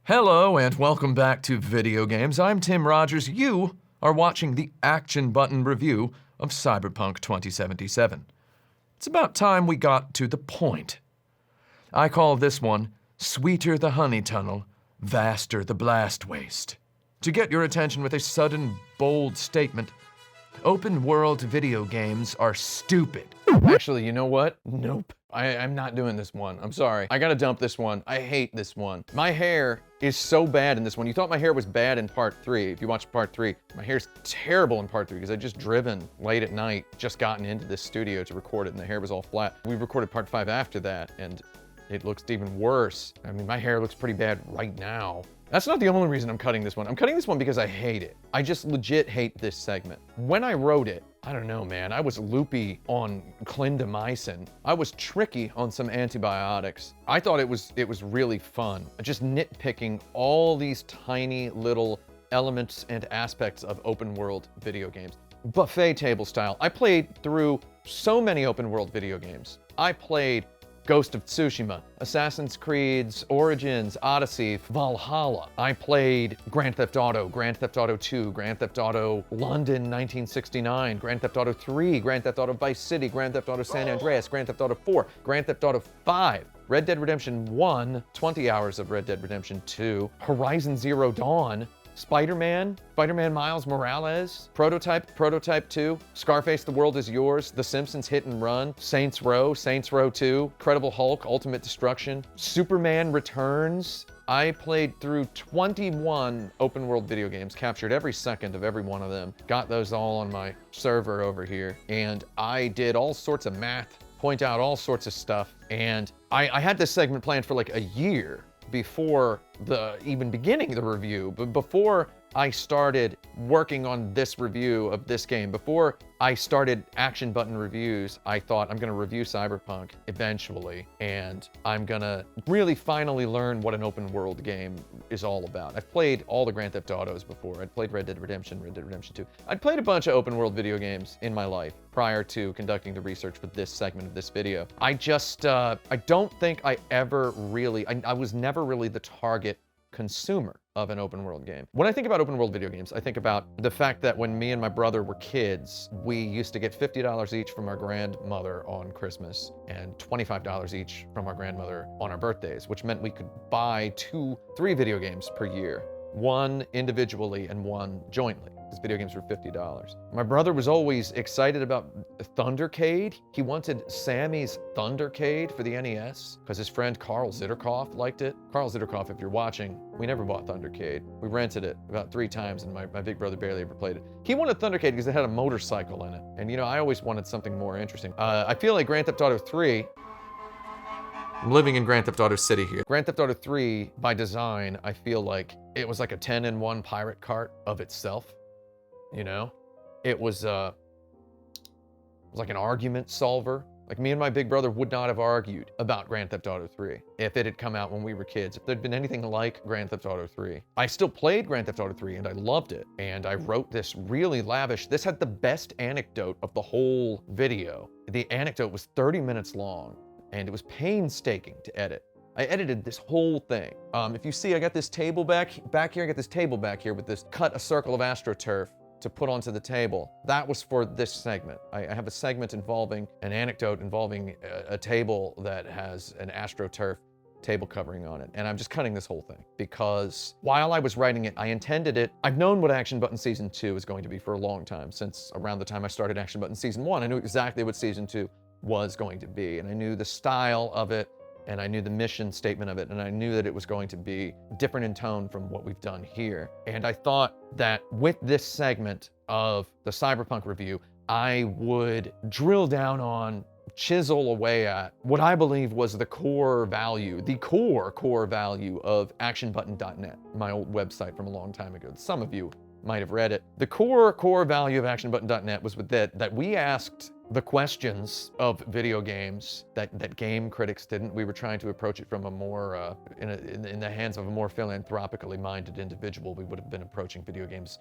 Hello and welcome back to Video Games. I'm Tim Rogers. You are watching the Action Button review of Cyberpunk 2077. It's about time we got to the point. I call this one, Sweeter the Honey Tunnel, Vaster the Blast Waste. To get your attention with a sudden, bold statement, open world video games are stupid. Actually, you know what? Nope. I'm not doing this one. I'm sorry. I gotta dump this one. I hate this one. My hair is so bad in this one. You thought my hair was bad in part 3. If you watched part 3, my hair's terrible in part 3 because I just driven late at night, just gotten into this studio to record it and the hair was all flat. We recorded part 5 after that and it looks even worse. I mean, my hair looks pretty bad right now. That's not the only reason I'm cutting this one. I'm cutting this one because I hate it. I just legit hate this segment. When I wrote it, I don't know, man. I was loopy on clindamycin. I was tricky on some antibiotics. I thought it was really fun. Just nitpicking all these tiny little elements and aspects of open world video games. Buffet table style. I played through so many open world video games. I played Ghost of Tsushima, Assassin's Creed's Origins, Odyssey, Valhalla. I played Grand Theft Auto 2, Grand Theft Auto London 1969, Grand Theft Auto 3, Grand Theft Auto Vice City, Grand Theft Auto San Andreas, Grand Theft Auto 4, Grand Theft Auto 5, Red Dead Redemption 1, 20 hours of Red Dead Redemption 2, Horizon Zero Dawn, Spider-Man Miles Morales, Prototype 2, Scarface The World Is Yours, The Simpsons Hit and Run, Saints Row 2, Incredible Hulk, Ultimate Destruction, Superman Returns. I played through 21 open world video games, captured every second of every one of them, got those all on my server over here, and I did all sorts of math, point out all sorts of stuff, and I had this segment planned for like a year before even beginning the review, but before I started working on this review of this game, before I started Action Button reviews, I thought I'm gonna review Cyberpunk eventually, and I'm gonna really finally learn what an open world game is all about. I've played all the Grand Theft Autos before. I'd played Red Dead Redemption 2. I'd played a bunch of open world video games in my life prior to conducting the research for this segment of this video. I just, I don't think I ever really, I was never really the target consumer of an open world game. When I think about open world video games, I think about the fact that when me and my brother were kids, we used to get $50 each from our grandmother on Christmas and $25 each from our grandmother on our birthdays, which meant we could buy 3 video games per year, one individually and one jointly, because video games were $50. My brother was always excited about Thundercade. He wanted Sammy's Thundercade for the NES because his friend Carl Zitterkoff liked it. Carl Zitterkoff, if you're watching, we never bought Thundercade. We rented it about 3 times and my big brother barely ever played it. He wanted Thundercade because it had a motorcycle in it. And you know, I always wanted something more interesting. I feel like Grand Theft Auto 3, I'm living in Grand Theft Auto City here. Grand Theft Auto 3, by design, I feel like it was like a 10-in-1 pirate cart of itself. You know, it was like an argument solver. Like me and my big brother would not have argued about Grand Theft Auto 3 if it had come out when we were kids, if there'd been anything like Grand Theft Auto 3. I still played Grand Theft Auto 3 and I loved it. And I wrote this really lavish, this had the best anecdote of the whole video. The anecdote was 30 minutes long and it was painstaking to edit. I edited this whole thing. If you see, I got this table back here, I got this table back here with this cut a circle of AstroTurf to put onto the table. That was for this segment. I have a segment involving an anecdote involving a table that has an AstroTurf table covering on it. And I'm just cutting this whole thing because while I was writing it, I intended it. I've known what Action Button Season 2 is going to be for a long time, since around the time I started Action Button Season 1. I knew exactly what Season 2 was going to be, and I knew the style of it, and I knew the mission statement of it, and I knew that it was going to be different in tone from what we've done here. And I thought that with this segment of the Cyberpunk review, I would drill down on, chisel away at what I believe was the core value, the core value of actionbutton.net, my old website from a long time ago. Some of you might have read it. The core value of actionbutton.net was with that we asked the questions of video games that game critics didn't. We were trying to approach it from a more, in the hands of a more philanthropically minded individual, we would have been approaching video games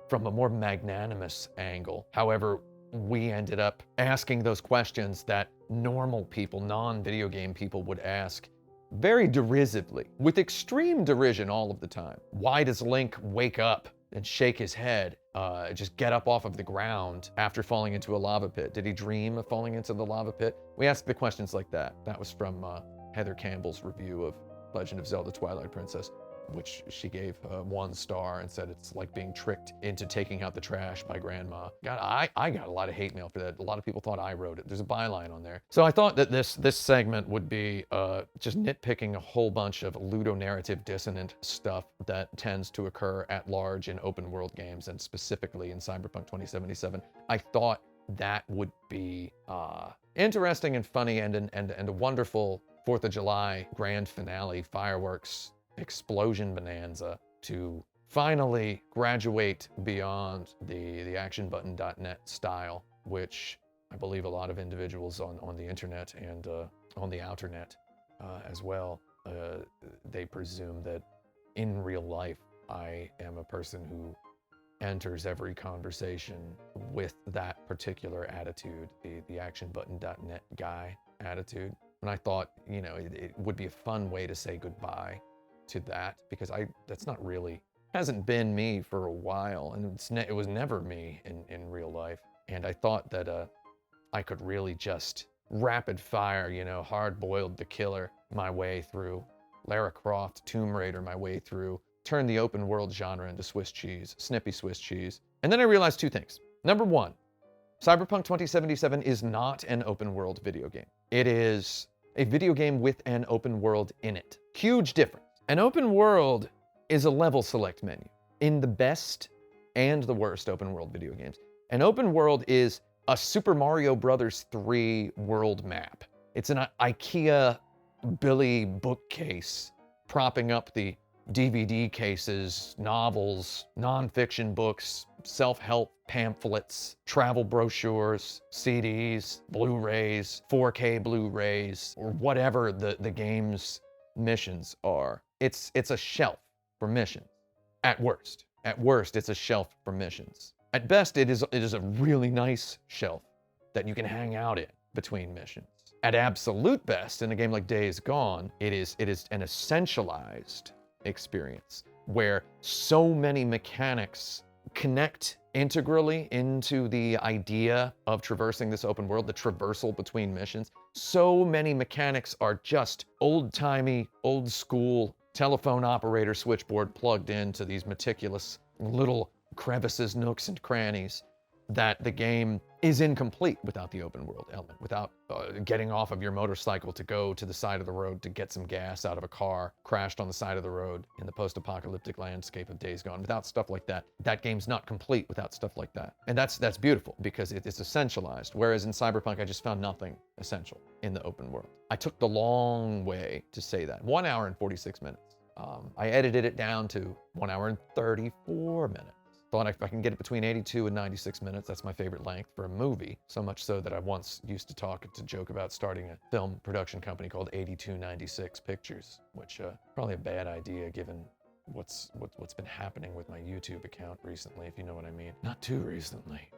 from a more magnanimous angle. However, we ended up asking those questions that normal people, non-video game people would ask very derisively, with extreme derision all of the time. Why does Link wake up and shake his head, just get up off of the ground after falling into a lava pit? Did he dream of falling into the lava pit? We asked the questions like that. That was from Heather Campbell's review of Legend of Zelda Twilight Princess, which she gave 1 star and said it's like being tricked into taking out the trash by grandma. God, I got a lot of hate mail for that. A lot of people thought I wrote it. There's a byline on there. So I thought that this segment would be just nitpicking a whole bunch of ludonarrative dissonant stuff that tends to occur at large in open world games, and specifically in Cyberpunk 2077. I thought that would be interesting and funny and a wonderful 4th of July grand finale fireworks explosion bonanza to finally graduate beyond the actionbutton.net style, which I believe a lot of individuals on the internet and on the outernet as well, they presume that in real life I am a person who enters every conversation with that particular attitude, the actionbutton.net guy attitude. And I thought, you know, it would be a fun way to say goodbye to that, because that's not really, hasn't been me for a while, and it was never me in real life. And I thought that I could really just rapid fire, you know, hard-boiled the killer my way through, Lara Croft, Tomb Raider my way through, turn the open world genre into Swiss cheese, snippy Swiss cheese. And then I realized 2 things. Number 1, Cyberpunk 2077 is not an open world video game. It is a video game with an open world in it. Huge difference. An open world is a level select menu in the best and the worst open world video games. An open world is a Super Mario Brothers 3 world map. It's an IKEA Billy bookcase propping up the DVD cases, novels, nonfiction books, self-help pamphlets, travel brochures, CDs, Blu-rays, 4K Blu-rays, or whatever the game's missions are. It's a shelf for missions. At worst, it's a shelf for missions. At best, it is a really nice shelf that you can hang out in between missions. At absolute best, in a game like Days Gone, it is an essentialized experience where so many mechanics connect integrally into the idea of traversing this open world, the traversal between missions. So many mechanics are just old-timey, old-school telephone operator switchboard plugged into these meticulous little crevices, nooks, and crannies, that the game is incomplete without the open world element, without getting off of your motorcycle to go to the side of the road to get some gas out of a car crashed on the side of the road in the post-apocalyptic landscape of Days Gone. Without stuff like that, that game's not complete without stuff like that. And that's beautiful because it's essentialized. Whereas in Cyberpunk, I just found nothing essential in the open world. I took the long way to say that. 1 hour and 46 minutes. I edited it down to 1 hour and 34 minutes. Thought if I can get it between 82 and 96 minutes, that's my favorite length for a movie. So much so that I once used to joke about starting a film production company called 8296 Pictures, which probably a bad idea given what's been happening with my YouTube account recently, if you know what I mean. Not too recently.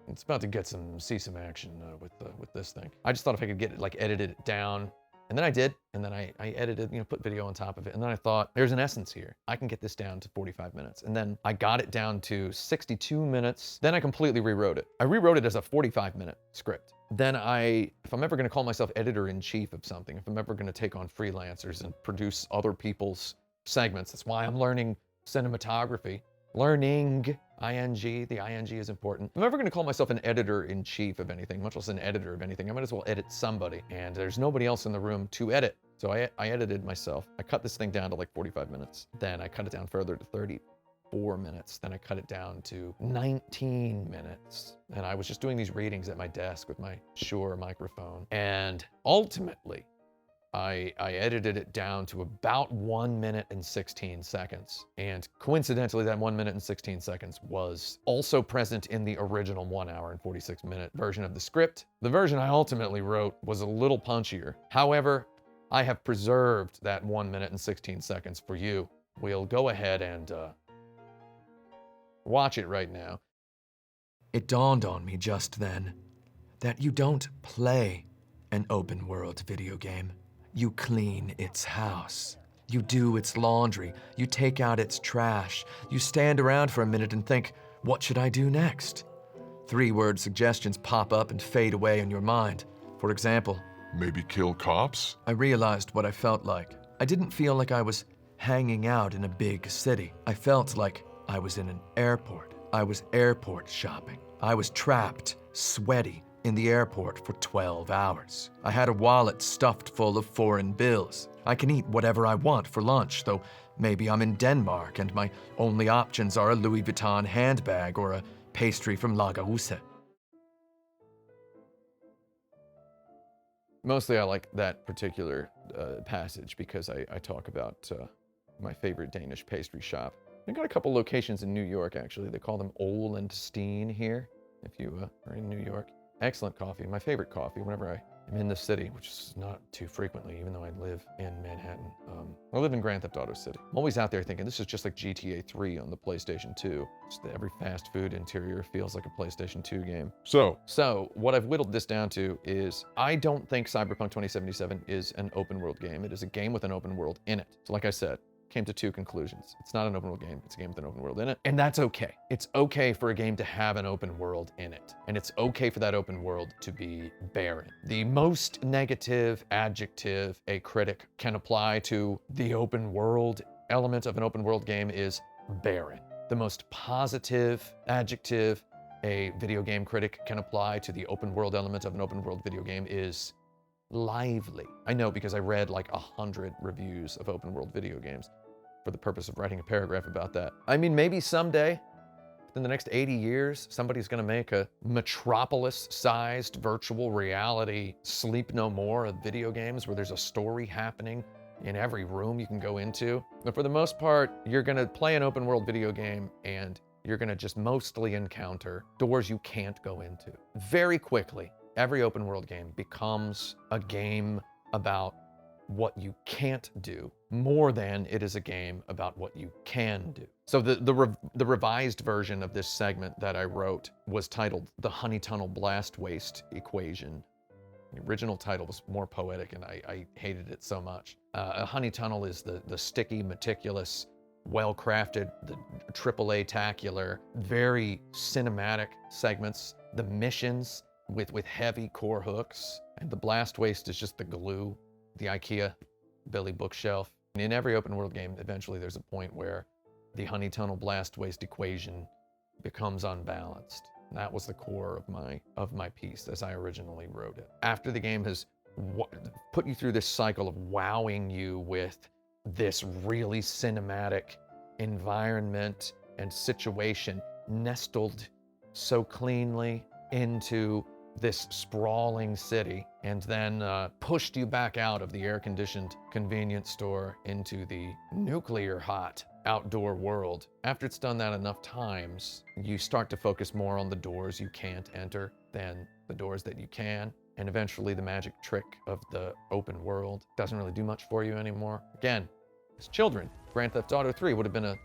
It's about to see some action with this thing. I just thought if I could get it, edited it down. And then I did, and then I edited, put video on top of it. And then I thought, there's an essence here. I can get this down to 45 minutes. And then I got it down to 62 minutes. Then I completely rewrote it. I rewrote it as a 45-minute script. Then if I'm ever gonna call myself editor-in-chief of something, if I'm ever gonna take on freelancers and produce other people's segments, that's why I'm learning cinematography. Learning, ING, the ING is important. If I'm ever gonna call myself an editor-in-chief of anything, much less an editor of anything, I might as well edit somebody. And there's nobody else in the room to edit. So I edited myself. I cut this thing down to 45 minutes. Then I cut it down further to 34 minutes. Then I cut it down to 19 minutes. And I was just doing these readings at my desk with my Shure microphone. And ultimately, I edited it down to about 1 minute and 16 seconds. And coincidentally, that 1 minute and 16 seconds was also present in the original 1 hour and 46 minute version of the script. The version I ultimately wrote was a little punchier. However, I have preserved that 1 minute and 16 seconds for you. We'll go ahead and watch it right now. It dawned on me just then that you don't play an open world video game. You clean its house. You do its laundry. You take out its trash. You stand around for a minute and think, what should I do next? 3-word suggestions pop up and fade away in your mind. For example, Maybe kill cops? I realized what I felt like. I didn't feel like I was hanging out in a big city. I felt like I was in an airport. I was airport shopping. I was trapped, sweaty, in the airport for 12 hours. I had a wallet stuffed full of foreign bills. I can eat whatever I want for lunch, though maybe I'm in Denmark and my only options are a Louis Vuitton handbag or a pastry from Lagause. Mostly I like that particular passage because I talk about my favorite Danish pastry shop. They've got a couple locations in New York, actually. They call them Ole and Steen here, if you are in New York. Excellent coffee, my favorite coffee whenever I am in the city, which is not too frequently, even though I live in Manhattan. I live in Grand Theft Auto City. I'm always out there thinking, this is just like GTA 3 on the PlayStation 2. Just every fast food interior feels like a PlayStation 2 game. So what I've whittled this down to is, I don't think Cyberpunk 2077 is an open world game. It is a game with an open world in it. So like I said, came to 2 conclusions. It's not an open world game, it's a game with an open world in it, and that's okay. It's okay for a game to have an open world in it, and it's okay for that open world to be barren. The most negative adjective a critic can apply to the open world element of an open world game is barren. The most positive adjective a video game critic can apply to the open world element of an open world video game is lively. I know because I read like 100 reviews of open world video games for the purpose of writing a paragraph about that. I mean, maybe someday, in the next 80 years, somebody's gonna make a metropolis-sized virtual reality Sleep No More of video games where there's a story happening in every room you can go into. But for the most part, you're gonna play an open world video game and you're gonna just mostly encounter doors you can't go into. Very quickly, every open world game becomes a game about what you can't do more than it is a game about what you can do. So the revised version of this segment that I wrote was titled The Honey Tunnel Blast Waste Equation. The original title was more poetic and I hated it so much. A honey tunnel is the sticky, meticulous, well-crafted, the AAA-tacular, very cinematic segments, the missions with heavy core hooks, and the blast waste is just the glue, the IKEA Billy bookshelf. And in every open world game, eventually there's a point where the honey tunnel blast waste equation becomes unbalanced. And that was the core of my piece as I originally wrote it. After the game has put you through this cycle of wowing you with this really cinematic environment and situation nestled so cleanly into this sprawling city, and then pushed you back out of the air-conditioned convenience store into the nuclear-hot outdoor world. After it's done that enough times, you start to focus more on the doors you can't enter than the doors that you can, and eventually the magic trick of the open world doesn't really do much for you anymore. Again, as children, Grand Theft Auto 3 would have been a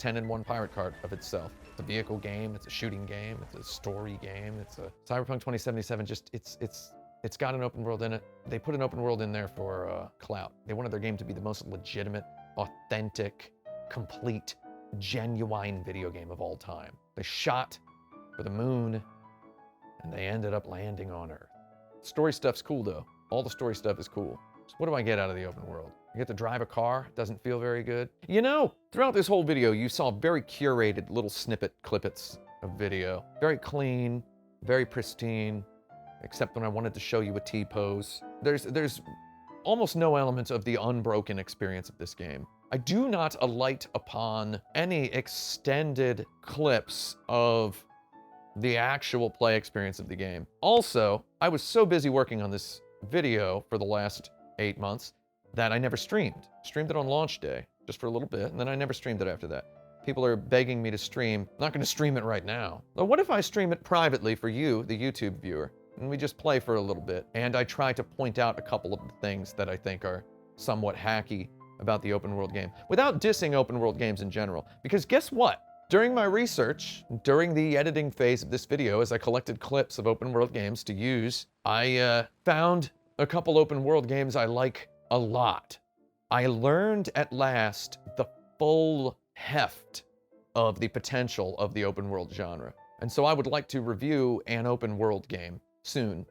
10-in-1 pirate card of itself. It's a vehicle game, it's a shooting game, it's a story game, it's a Cyberpunk 2077. Just it's got an open world in it. They put an open world in there for clout. They wanted their game to be the most legitimate, authentic, complete, genuine video game of all time. They shot for the moon and they ended up landing on Earth. Story stuff's cool though. All the story stuff is cool. So what do I get out of the open world? I get to drive a car, doesn't feel very good. You know, throughout this whole video, you saw very curated little clippets of video. Very clean, very pristine, except when I wanted to show you a T-pose. There's almost no elements of the unbroken experience of this game. I do not alight upon any extended clips of the actual play experience of the game. Also, I was so busy working on this video for the last 8 months that I never streamed. Streamed it on launch day, just for a little bit, and then I never streamed it after that. People are begging me to stream. I'm not gonna stream it right now. But what if I stream it privately for you, the YouTube viewer, and we just play for a little bit, and I try to point out a couple of the things that I think are somewhat hacky about the open world game, without dissing open world games in general. Because guess what? During my research, during the editing phase of this video, as I collected clips of open world games to use, I found a couple open world games I like a lot. I learned at last the full heft of the potential of the open world genre. And so I would like to review an open world game soon.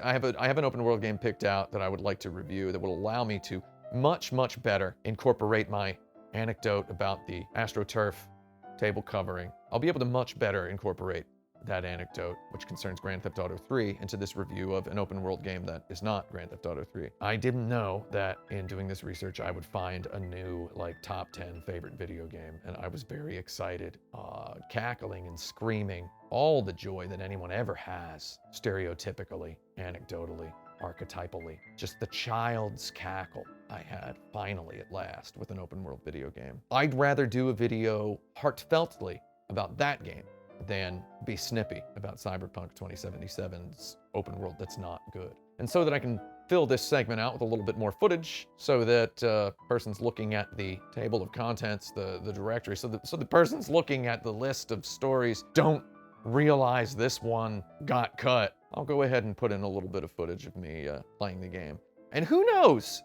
I have an open world game picked out that I would like to review that will allow me to much better incorporate my anecdote about the AstroTurf table covering. I'll be able to much better incorporate that anecdote, which concerns Grand Theft Auto 3, into this review of an open world game that is not Grand Theft Auto 3. I didn't know that in doing this research I would find a new top 10 favorite video game, and I was very excited, cackling and screaming, all the joy that anyone ever has, stereotypically, anecdotally, archetypally. Just the child's cackle I had, finally, at last, with an open world video game. I'd rather do a video heartfeltly about that game than be snippy about Cyberpunk 2077's open world that's not good. And so that I can fill this segment out with a little bit more footage, so that person's looking at the table of contents, the directory, so the person's looking at the list of stories don't realize this one got cut. I'll go ahead and put in a little bit of footage of me playing the game. And who knows?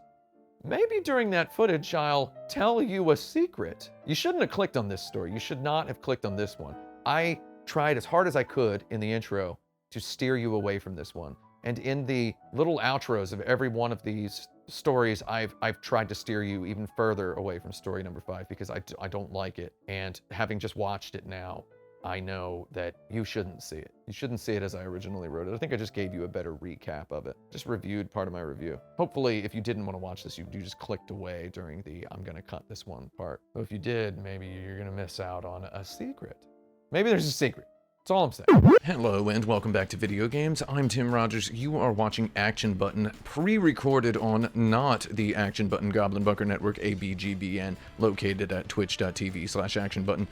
Maybe during that footage, I'll tell you a secret. You shouldn't have clicked on this story. You should not have clicked on this one. I tried as hard as I could in the intro to steer you away from this one. And in the little outros of every one of these stories, I've tried to steer you even further away from story number 5 because I don't like it. And having just watched it now, I know that you shouldn't see it. You shouldn't see it as I originally wrote it. I think I just gave you a better recap of it. Just reviewed part of my review. Hopefully, if you didn't want to watch this, you just clicked away during the I'm gonna cut this one part. But if you did, maybe you're gonna miss out on a secret. Maybe there's a secret. That's all I'm saying. Hello and welcome back to Video Games. I'm Tim Rogers. You are watching Action Button, pre-recorded on not the Action Button Goblin Bunker Network, ABGBN, located at twitch.tv/actionbutton.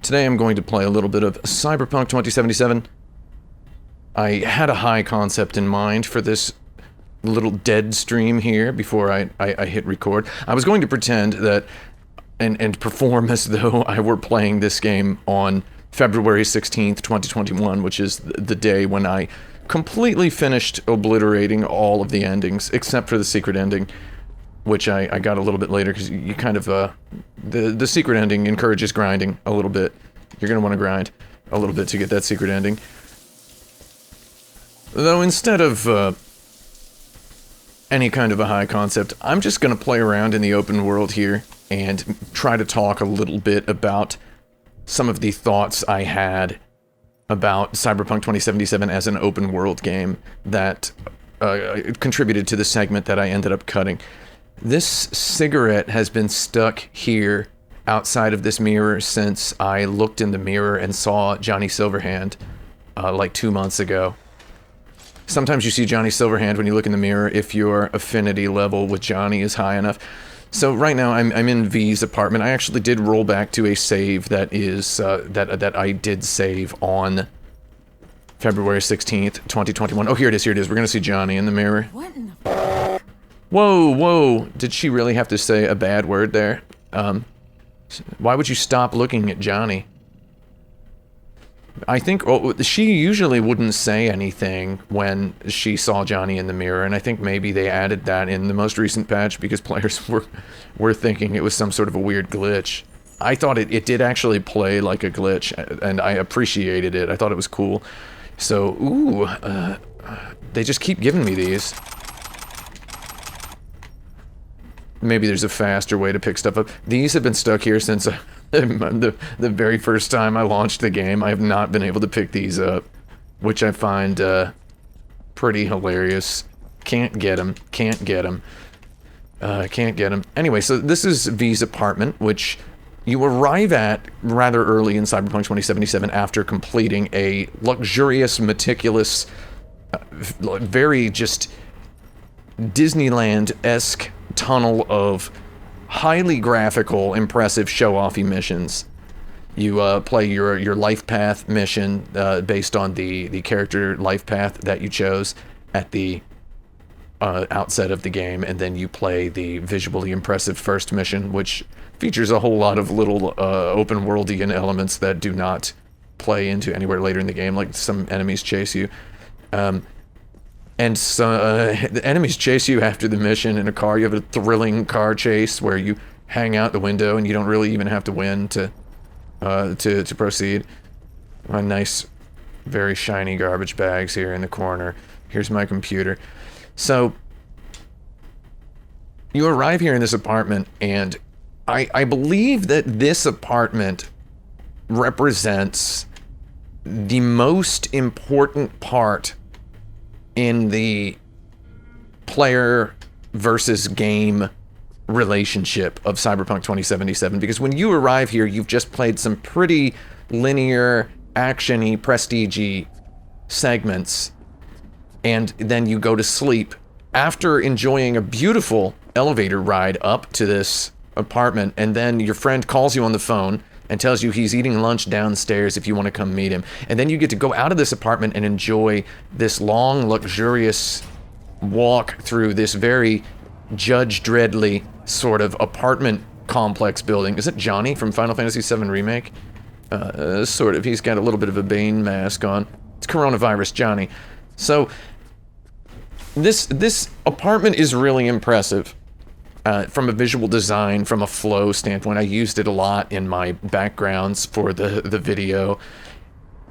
Today I'm going to play a little bit of Cyberpunk 2077. I had a high concept in mind for this little dead stream here before I hit record. I was going to pretend that and perform as though I were playing this game on February 16th, 2021, which is the day when I completely finished obliterating all of the endings, except for the secret ending, which I got a little bit later, because you kind of, the secret ending encourages grinding a little bit. You're going to want to grind a little bit to get that secret ending. Though instead of any kind of a high concept, I'm just going to play around in the open world here and try to talk a little bit about some of the thoughts I had about Cyberpunk 2077 as an open world game that contributed to the segment that I ended up cutting. This cigarette has been stuck here outside of this mirror since I looked in the mirror and saw Johnny Silverhand like 2 months ago. Sometimes you see Johnny Silverhand when you look in the mirror if your affinity level with Johnny is high enough. So right now I'm in V's apartment. I actually did roll back to a save that is that I did save on February 16th, 2021. Oh, here it is. We're gonna see Johnny in the mirror. What in the... Whoa! Did she really have to say a bad word there? Why would you stop looking at Johnny? I think she usually wouldn't say anything when she saw Johnny in the mirror, and I think maybe they added that in the most recent patch because players were thinking it was some sort of a weird glitch. I thought it did actually play like a glitch, and I appreciated it. I thought it was cool. So, ooh, they just keep giving me these. Maybe there's a faster way to pick stuff up. These have been stuck here since the very first time I launched the game. I have not been able to pick these up, which I find pretty hilarious. Can't get them. Can't get them. Can't get them. Anyway, so this is V's apartment, which you arrive at rather early in Cyberpunk 2077 after completing a luxurious, meticulous, very just Disneyland-esque tunnel of highly graphical, impressive show-offy missions. You play your life path mission based on the character life path that you chose at the outset of the game, and then you play the visually impressive first mission, which features a whole lot of little open-worldian elements that do not play into anywhere later in the game, like some enemies chase you. And so the enemies chase you after the mission in a car. You have a thrilling car chase where you hang out the window and you don't really even have to win to proceed. My nice, very shiny garbage bags here in the corner. Here's my computer. So you arrive here in this apartment, and I believe that this apartment represents the most important part in the player versus game relationship of Cyberpunk 2077, because when you arrive here, you've just played some pretty linear, action-y, prestige-y segments, and then you go to sleep after enjoying a beautiful elevator ride up to this apartment, and then your friend calls you on the phone and tells you he's eating lunch downstairs if you want to come meet him. And then you get to go out of this apartment and enjoy this long, luxurious walk through this very Judge Dreddly sort of apartment complex building. Is it Johnny from Final Fantasy VII Remake? Sort of. He's got a little bit of a Bane mask on. It's coronavirus Johnny. So this apartment is really impressive. From a visual design, from a flow standpoint. I used it a lot in my backgrounds for the video.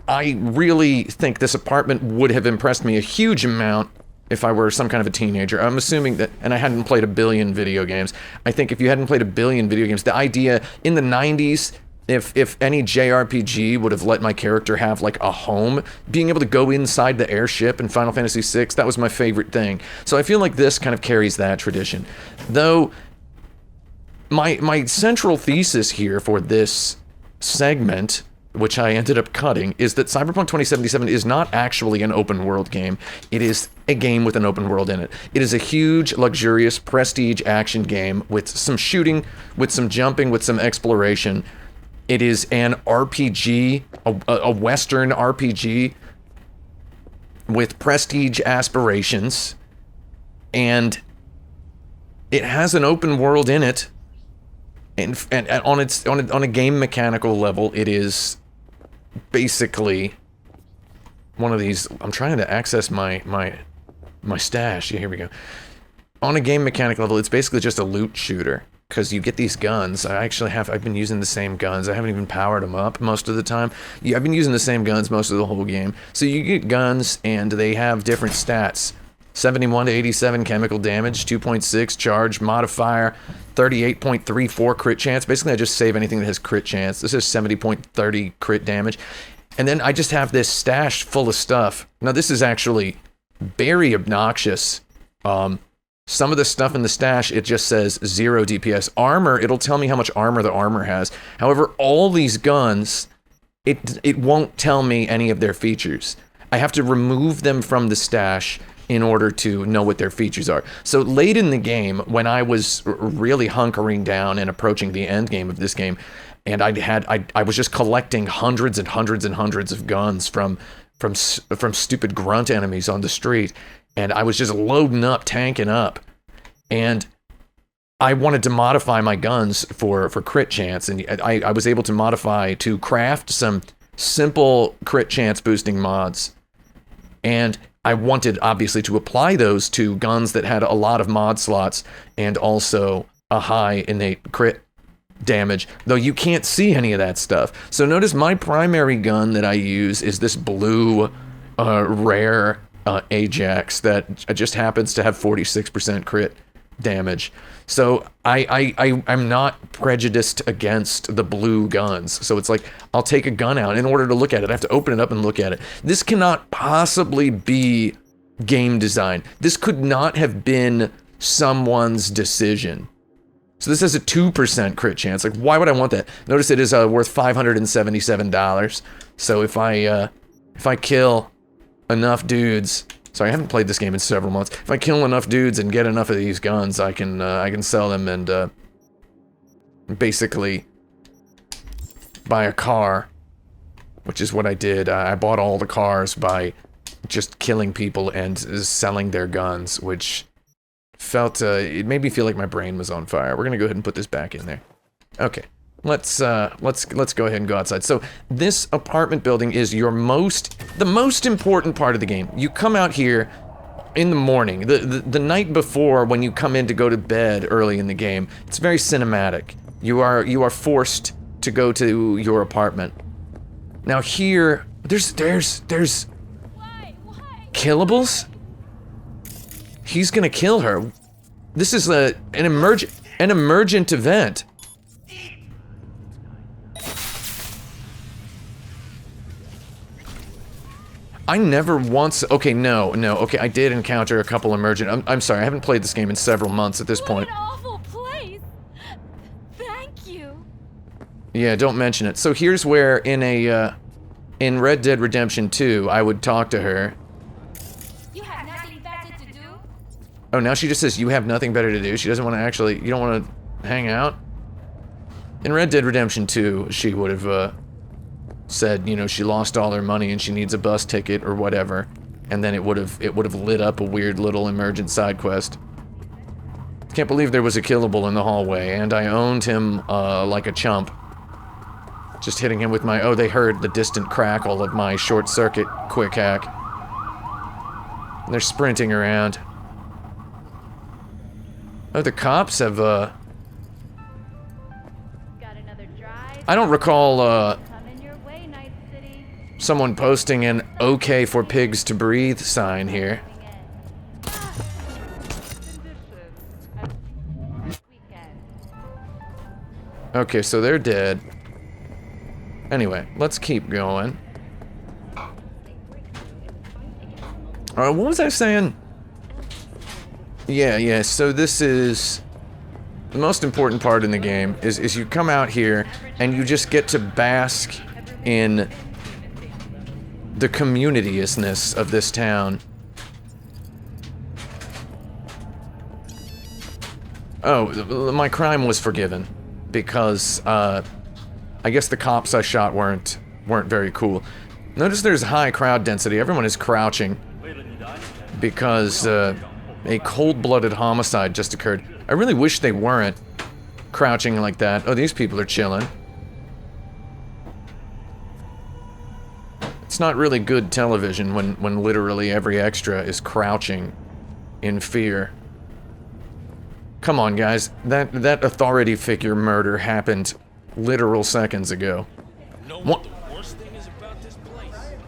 I really think this apartment would have impressed me a huge amount if I were some kind of a teenager. I'm assuming that, and I hadn't played a billion video games. I think if you hadn't played a billion video games, the idea in the 90s, if any JRPG would have let my character have like a home, being able to go inside the airship in Final Fantasy VI, that was my favorite thing. So I feel like this kind of carries that tradition. Though my central thesis here for this segment, which I ended up cutting, is that Cyberpunk 2077 is not actually an open world game. It is a game with an open world in it. It is a huge, luxurious, prestige action game with some shooting, with some jumping, with some exploration. It is an RPG, a Western RPG with prestige aspirations, and it has an open world in it. And on a game mechanical level, it is basically one of these. I'm trying to access my stash. Yeah, here we go. On a game mechanic level, it's basically just a loot shooter. Because you get these guns. I've been using the same guns. I haven't even powered them up most of the time. Yeah, I've been using the same guns most of the whole game. So you get guns, and they have different stats. 71 to 87 chemical damage, 2.6 charge modifier, 38.34 crit chance. Basically, I just save anything that has crit chance. This is 70.30 crit damage. And then I just have this stash full of stuff. Now, this is actually very obnoxious. Some of the stuff in the stash, it just says 0 DPS. Armor, it'll tell me how much armor the armor has. However, all these guns, it won't tell me any of their features. I have to remove them from the stash in order to know what their features are. So late in the game, when I was really hunkering down and approaching the end game of this game, and I was just collecting hundreds and hundreds and hundreds of guns from stupid grunt enemies on the street. And I was just loading up, tanking up. And I wanted to modify my guns for crit chance. And I was able to modify to craft some simple crit chance boosting mods. And I wanted, obviously, to apply those to guns that had a lot of mod slots and also a high innate crit damage. Though you can't see any of that stuff. So notice my primary gun that I use is this blue, rare... Ajax that just happens to have 46% crit damage. So I'm not prejudiced against the blue guns. So it's like, I'll take a gun out. In order to look at it, I have to open it up and look at it. This cannot possibly be game design. This could not have been someone's decision. So this has a 2% crit chance. Like, why would I want that? Notice it is worth $577. So if I kill enough dudes. Sorry, I haven't played this game in several months. If I kill enough dudes and get enough of these guns, I can sell them and basically buy a car, which is what I did. I bought all the cars by just killing people and selling their guns, which felt it made me feel like my brain was on fire. We're gonna go ahead and put this back in there. Okay. Let's go ahead and go outside. So this apartment building is the most important part of the game. You come out here, in the morning, the night before when you come in to go to bed early in the game, it's very cinematic. You are forced to go to your apartment. Now here, there's killables? He's gonna kill her. This is an emergent event. I never once, okay, no, okay, I did encounter a couple emergent, I'm sorry, I haven't played this game in several months at this point. What an awful place. Thank you. Yeah, don't mention it. So here's where in Red Dead Redemption 2, I would talk to her. You have nothing better to do? Oh, now she just says, you have nothing better to do? She doesn't want to actually, you don't want to hang out? In Red Dead Redemption 2, she would have, said, you know, she lost all her money and she needs a bus ticket or whatever, and then it would have lit up a weird little emergent side quest. Can't believe there was a killable in the hallway, and I owned him like a chump. Just hitting him with my, oh, they heard the distant crackle of my short circuit quick hack. They're sprinting around. Oh, the cops have Got another drive. I don't recall Coming your way, Night City. someone posting an "okay for pigs to breathe" sign here. Okay, so they're dead. Anyway, let's keep going. What was I saying? Yeah, so this is... The most important part in the game is you come out here and you just get to bask in the community-isness of this town. Oh, my crime was forgiven because I guess the cops I shot weren't very cool. Notice there's high crowd density. Everyone is crouching because a cold-blooded homicide just occurred. I really wish they weren't crouching like that. Oh, these people are chilling. It's not really good television when literally every extra is crouching in fear. Come on, guys. That authority figure murder happened literal seconds ago.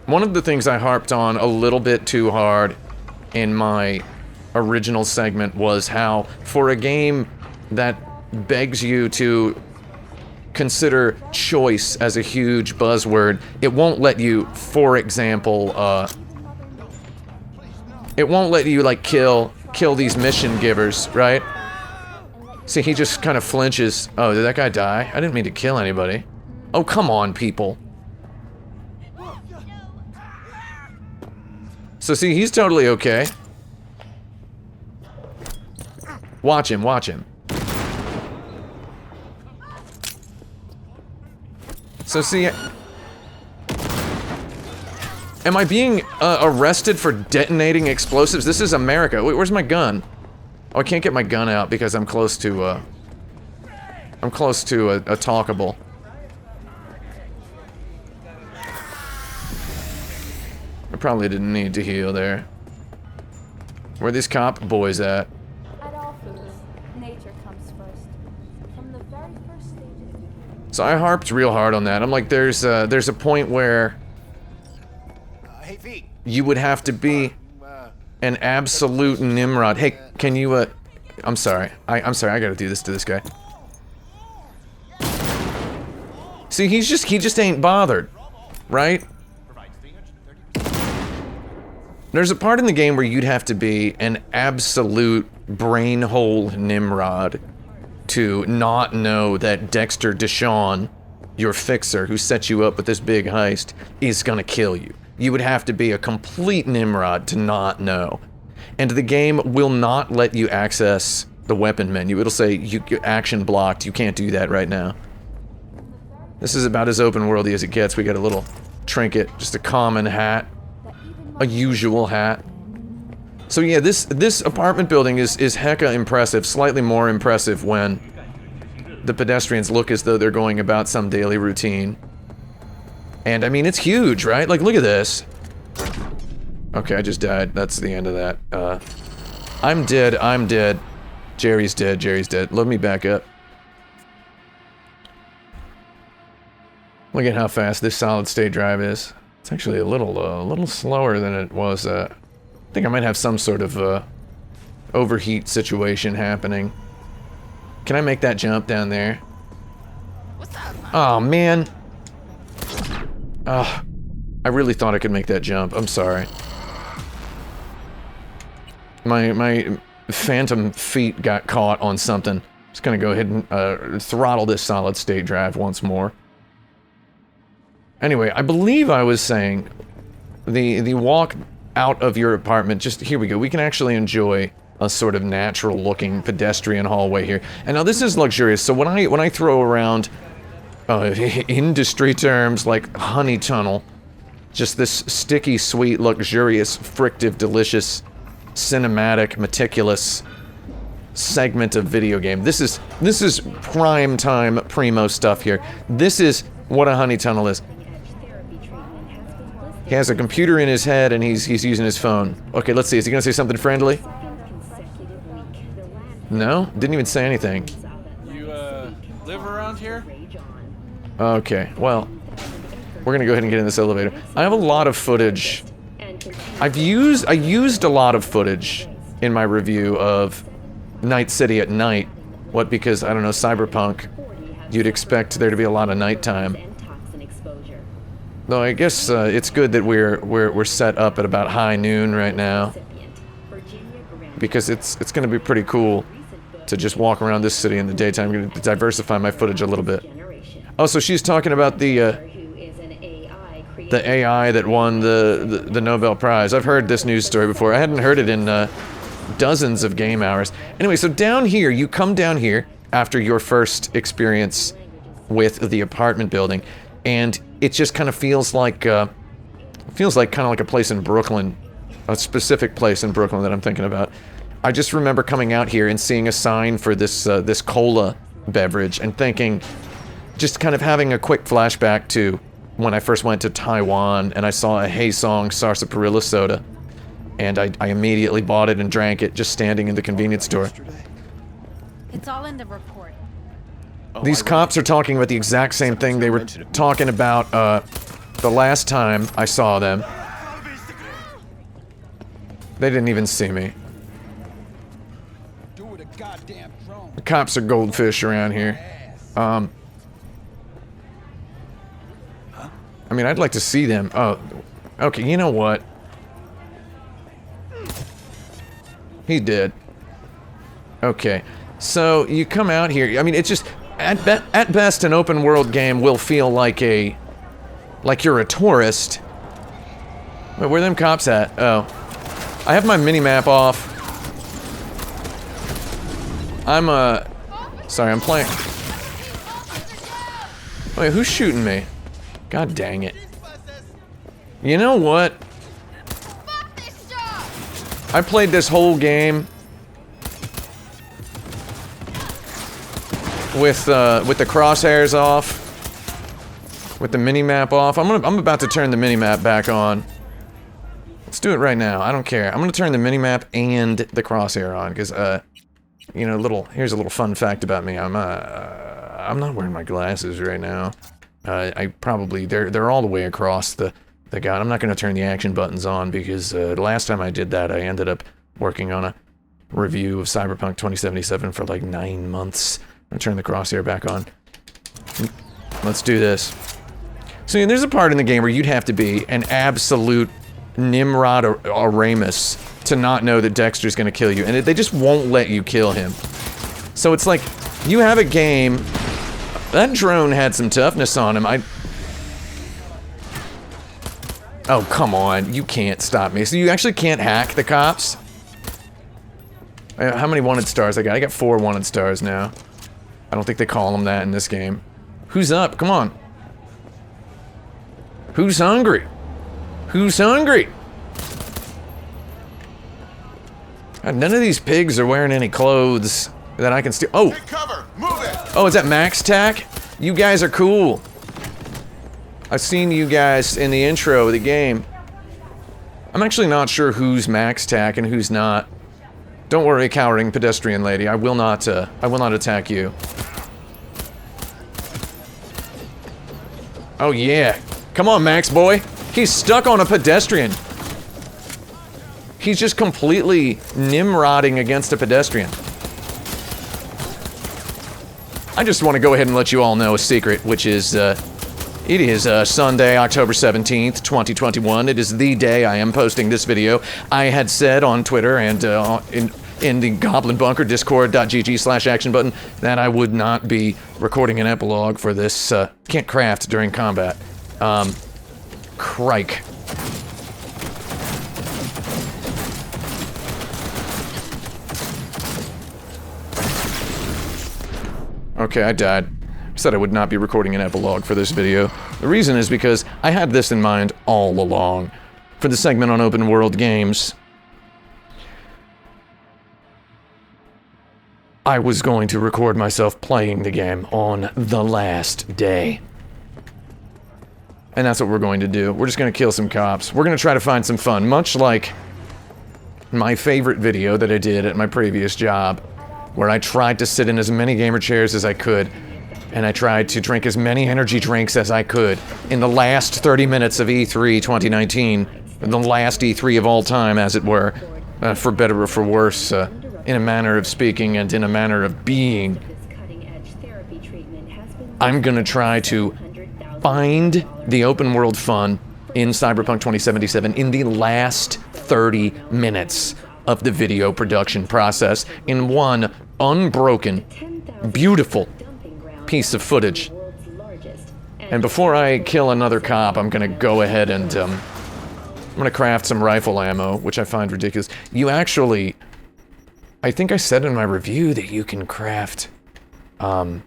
One of the things I harped on a little bit too hard in my original segment was how, for a game that begs you to consider choice as a huge buzzword, it won't let you, for example, it won't let you, like, kill these mission givers, right? See, he just kind of flinches. Oh, did that guy die? I didn't mean to kill anybody. Oh, come on, people. So see, he's totally okay. Watch him, watch him. So see... Am I being arrested for detonating explosives? This is America. Wait, where's my gun? Oh, I can't get my gun out because I'm close to a talkable. I probably didn't need to heal there. Where are these cop boys at? At all foods, nature comes first. From the very first stages. So I harped real hard on that. I'm like, there's a point where you would have to be an absolute Nimrod. Hey, can you, I'm sorry. I'm sorry, I gotta do this to this guy. See, he just ain't bothered, right? There's a part in the game where you'd have to be an absolute brainhole Nimrod to not know that Dexter Deshawn, your fixer who set you up with this big heist, is gonna kill you. You would have to be a complete Nimrod to not know. And the game will not let you access the weapon menu. It'll say, action blocked, you can't do that right now. This is about as open-worldy as it gets. We got a little trinket, just a common hat. A usual hat. So yeah, this apartment building is hecka impressive, slightly more impressive when the pedestrians look as though they're going about some daily routine. And I mean, it's huge, right? Like, look at this. Okay, I just died. That's the end of that. I'm dead. I'm dead. Jerry's dead. Jerry's dead. Let me back up. Look at how fast this solid state drive is. It's actually a little slower than it was. I think I might have some sort of overheat situation happening. Can I make that jump down there? Oh man. Oh, I really thought I could make that jump. I'm sorry. My phantom feet got caught on something. Just gonna go ahead and throttle this solid state drive once more. Anyway, I believe I was saying the walk out of your apartment, just here we go. We can actually enjoy a sort of natural looking pedestrian hallway here. And now this is luxurious. So when I throw around industry terms like honey tunnel, just this sticky, sweet, luxurious, frictive, delicious, cinematic, meticulous segment of video game. This is prime time primo stuff here. This is what a honey tunnel is. He has a computer in his head and he's using his phone. Okay, let's see. Is he gonna say something friendly? No? Didn't even say anything. You, live around here? Okay, well, we're gonna go ahead and get in this elevator. I have a lot of footage. I used a lot of footage in my review of Night City at night. What, because, I don't know, Cyberpunk, you'd expect there to be a lot of nighttime. Though I guess it's good that we're set up at about high noon right now, because it's going to be pretty cool to just walk around this city in the daytime. I'm going to diversify my footage a little bit. Oh, so she's talking about the AI that won the Nobel Prize. I've heard this news story before. I hadn't heard it in dozens of game hours. Anyway, so down here, you come down here after your first experience with the apartment building, and it just kind of feels like kind of like a place in Brooklyn, a specific place in Brooklyn that I'm thinking about. I just remember coming out here and seeing a sign for this this cola beverage and thinking, just kind of having a quick flashback to when I first went to Taiwan and I saw a Haesong sarsaparilla soda, and I immediately bought it and drank it just standing in the convenience store. It's all in the report. These cops are talking about the exact same thing they were talking about the last time I saw them. They didn't even see me. The cops are goldfish around here. I mean, I'd like to see them. Oh, okay, you know what? He did. Okay, so you come out here. I mean, it's just at best an open world game will feel like you're a tourist. Wait, where are them cops at? Oh, I have my mini-map off. Sorry, I'm playing. Wait, who's shooting me? God dang it. You know what? I played this whole game with the crosshairs off, with the mini-map off. I'm about to turn the mini-map back on. Let's do it right now. I don't care. I'm gonna turn the mini-map and the crosshair on, because you know, here's a little fun fact about me. I'm not wearing my glasses right now. They're all the way across the gun. I'm not gonna turn the action buttons on because the last time I did that, I ended up working on a review of Cyberpunk 2077 for like 9 months. I'm gonna turn the crosshair back on. Let's do this. So yeah, there's a part in the game where you'd have to be an absolute Nimrod or Aramis to not know that Dexter's gonna kill you, and they just won't let you kill him. So it's like, you have a game. That drone had some toughness on him. Oh, come on. You can't stop me. So you actually can't hack the cops? How many wanted stars I got? I got 4 wanted stars now. I don't think they call them that in this game. Who's up? Come on. Who's hungry? Who's hungry? God, none of these pigs are wearing any clothes that I can steal. Oh! Take cover! Move it! Oh, is that Max Tack? You guys are cool. I've seen you guys in the intro of the game. I'm actually not sure who's max tack and who's not. Don't worry, cowering pedestrian lady. I will not attack you. Oh yeah. Come on, Max boy. He's stuck on a pedestrian. He's just completely nimrodding against a pedestrian. I just want to go ahead and let you all know a secret, which is, it is Sunday, October 17th, 2021. It is the day I am posting this video. I had said on Twitter and in the Goblin Bunker, discord.gg/actionbutton, that I would not be recording an epilogue for this, can't craft during combat. Crike. Okay, I died. I said I would not be recording an epilogue for this video. The reason is because I had this in mind all along. For the segment on open world games, I was going to record myself playing the game on the last day. And that's what we're going to do. We're just going to kill some cops. We're going to try to find some fun, much like my favorite video that I did at my previous job, where I tried to sit in as many gamer chairs as I could, and I tried to drink as many energy drinks as I could in the last 30 minutes of E3 2019, the last E3 of all time, as it were, for better or for worse, in a manner of speaking and in a manner of being. I'm gonna try to find the open world fun in Cyberpunk 2077 in the last 30 minutes of the video production process in one unbroken, beautiful piece of footage. And before I kill another cop, I'm gonna go ahead and, I'm gonna craft some rifle ammo, which I find ridiculous. You actually, I think I said in my review that you can craft, ammo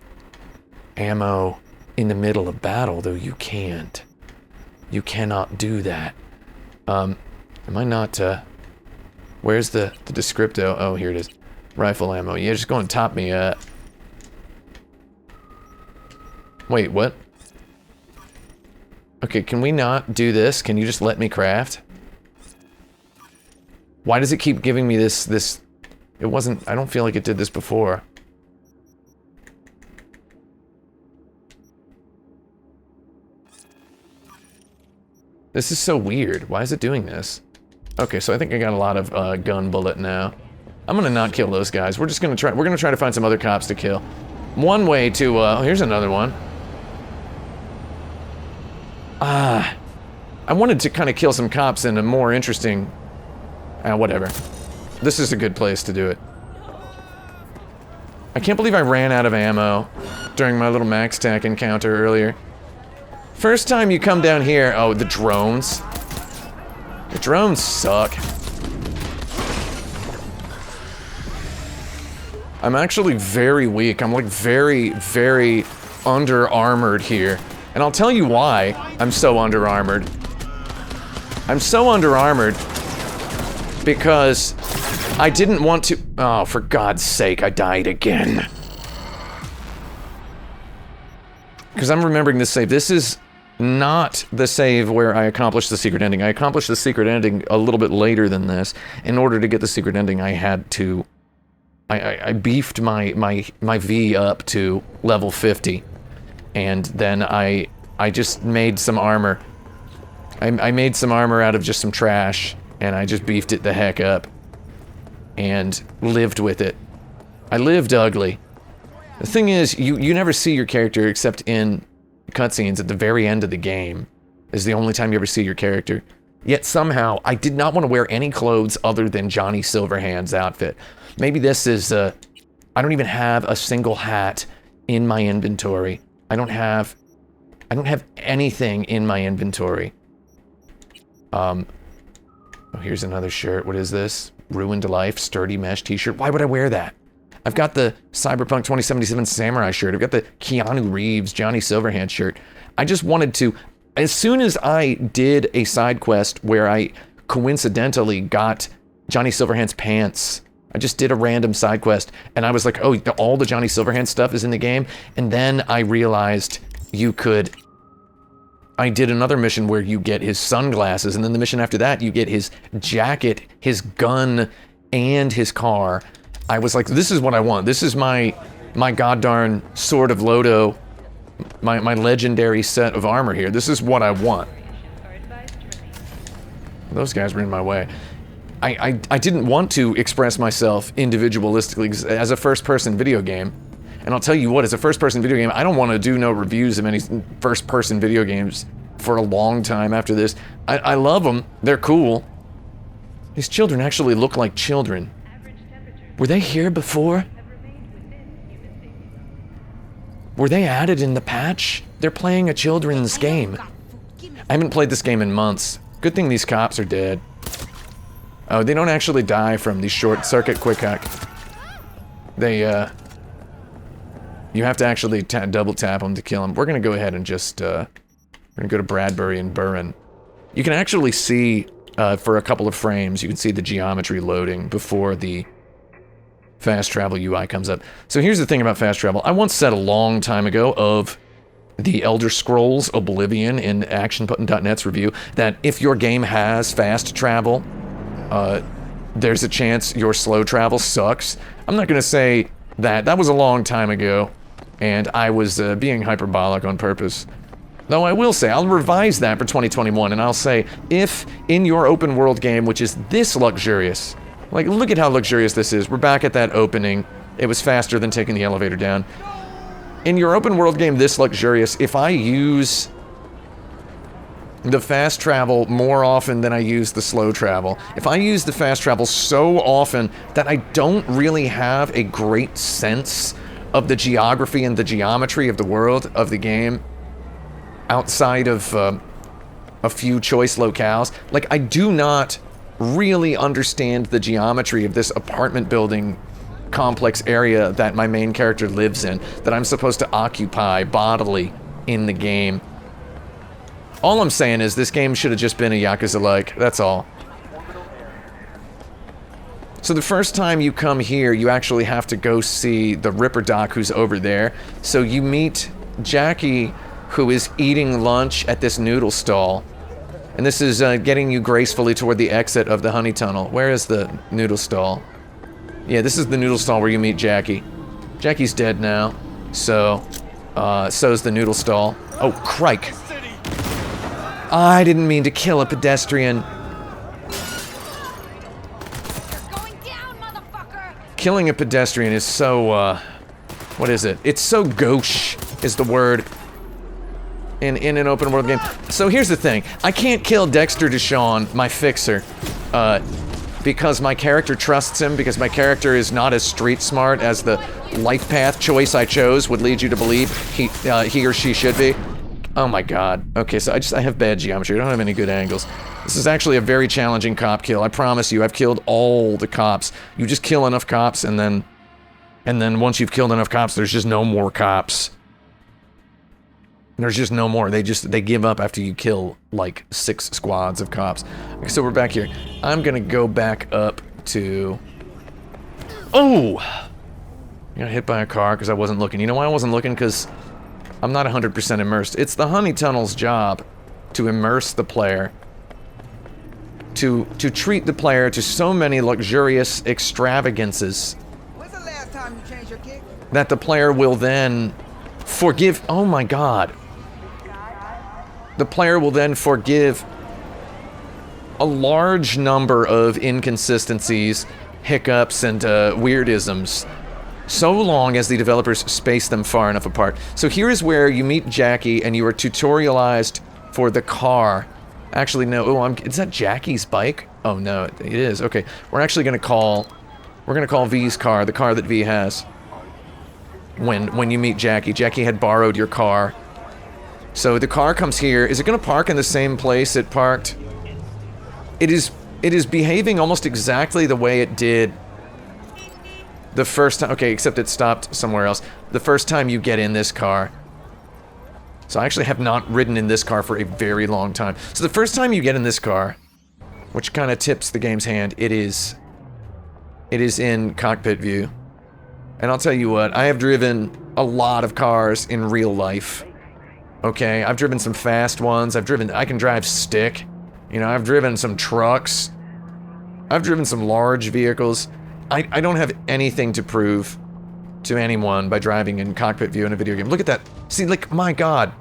in the middle of battle, though you can't. You cannot do that. Am I not, where's the descripto? Oh, here it is. Rifle ammo. Yeah, just go and top me, Wait, what? Okay, can we not do this? Can you just let me craft? Why does it keep giving me this? It wasn't, I don't feel like it did this before. This is so weird. Why is it doing this? Okay, so I think I got a lot of gun bullet now. I'm gonna not kill those guys. We're just gonna try, we're gonna try to find some other cops to kill. One way to, oh, here's another one. I wanted to kind of kill some cops in a more interesting, whatever. This is a good place to do it. I can't believe I ran out of ammo during my little max tack encounter earlier. First time you come down here, oh, the drones. The drones suck. I'm actually very weak. I'm like very, very under-armored here. And I'll tell you why I'm so under-armored. I'm so under-armored because I didn't want to— oh, for God's sake, I died again. Because I'm remembering this save. This is not the save where I accomplished the secret ending. I accomplished the secret ending a little bit later than this. In order to get the secret ending, I had to— I beefed my V up to level 50. And then I just made some armor. I made some armor out of just some trash, and I just beefed it the heck up. And lived with it. I lived ugly. The thing is, you never see your character except in cutscenes at the very end of the game. Is the only time you ever see your character. Yet somehow, I did not want to wear any clothes other than Johnny Silverhand's outfit. Maybe this is, I don't even have a single hat in my inventory. I don't have anything in my inventory. Oh, here's another shirt. What is this? Ruined Life, sturdy mesh t-shirt. Why would I wear that? I've got the Cyberpunk 2077 Samurai shirt. I've got the Keanu Reeves, Johnny Silverhand shirt. I just wanted to, as soon as I did a side quest where I coincidentally got Johnny Silverhand's pants, I just did a random side quest, and I was like, oh, all the Johnny Silverhand stuff is in the game, and then I realized you could I did another mission where you get his sunglasses, and then the mission after that, you get his jacket, his gun, and his car. I was like, this is what I want. This is my goddarn Sword of Lodo, my legendary set of armor here. This is what I want. Those guys were in my way. I didn't want to express myself individualistically as a first-person video game. And I'll tell you what, as a first-person video game, I don't want to do no reviews of any first-person video games for a long time after this. I love them. They're cool. These children actually look like children. Were they here before? Were they added in the patch? They're playing a children's game. I haven't played this game in months. Good thing these cops are dead. Oh, they don't actually die from the short-circuit quick hack. They, you have to actually double tap them to kill them. We're gonna go ahead and just, we're gonna go to Bradbury and Burren. You can actually see, for a couple of frames, you can see the geometry loading before the fast travel UI comes up. So here's the thing about fast travel. I once said a long time ago of the Elder Scrolls Oblivion in ActionButton.net's review that if your game has fast travel, there's a chance your slow travel sucks. I'm not gonna say that. That was a long time ago, and I was being hyperbolic on purpose. Though I will say, I'll revise that for 2021, and I'll say, if in your open world game, which is this luxurious, like, look at how luxurious this is. We're back at that opening. It was faster than taking the elevator down. In your open world game this luxurious, if I use the fast travel more often than I use the slow travel, if I use the fast travel so often that I don't really have a great sense of the geography and the geometry of the world of the game outside of a few choice locales, like, I do not really understand the geometry of this apartment building complex area that my main character lives in, that I'm supposed to occupy bodily in the game. All I'm saying is this game should have just been a Yakuza-like, that's all. So the first time you come here, you actually have to go see the Ripper Doc who's over there. So you meet Jackie, who is eating lunch at this noodle stall. And this is getting you gracefully toward the exit of the honey tunnel. Where is the noodle stall? Yeah, this is the noodle stall where you meet Jackie. Jackie's dead now, so so's the noodle stall. Oh, crike. I didn't mean to kill a pedestrian. Killing a pedestrian is so, what is it? It's so gauche, is the word. In an open world game. So here's the thing. I can't kill Dexter Deshawn, my fixer, because my character trusts him, because my character is not as street smart as the life path choice I chose would lead you to believe he or she should be. Oh my god. Okay, so I have bad geometry. I don't have any good angles. This is actually a very challenging cop kill. I promise you, I've killed all the cops. You just kill enough cops, and then once you've killed enough cops, there's just no more cops. There's just no more. They give up after you kill, like, 6 squads of cops. Okay, so we're back here. I'm gonna go back up to... Oh! I got hit by a car because I wasn't looking. You know why I wasn't looking? Because I'm not 100% immersed. It's the honey tunnel's job to immerse the player. To treat the player to so many luxurious extravagances. When's the last time you changed your kick? That the player will then forgive... Oh my god. The player will then forgive a large number of inconsistencies, hiccups, and weirdisms, so long as the developers space them far enough apart. So here is where you meet Jackie, and you are tutorialized for the car. Actually, no. Oh, is that Jackie's bike? Oh no, it is. Okay, we're actually gonna call V's car, the car that V has. When you meet Jackie. Jackie had borrowed your car. So the car comes here. Is it gonna park in the same place it parked? It is behaving almost exactly the way it did the first time. Okay, except it stopped somewhere else. The first time you get in this car. So I actually have not ridden in this car for a very long time. So the first time you get in this car, which kind of tips the game's hand, it is in cockpit view. And I'll tell you what, I have driven a lot of cars in real life. Okay, I've driven some fast ones. I can drive stick. You know, I've driven some trucks. I've driven some large vehicles. I don't have anything to prove to anyone by driving in cockpit view in a video game. Look at that. See, like, my God.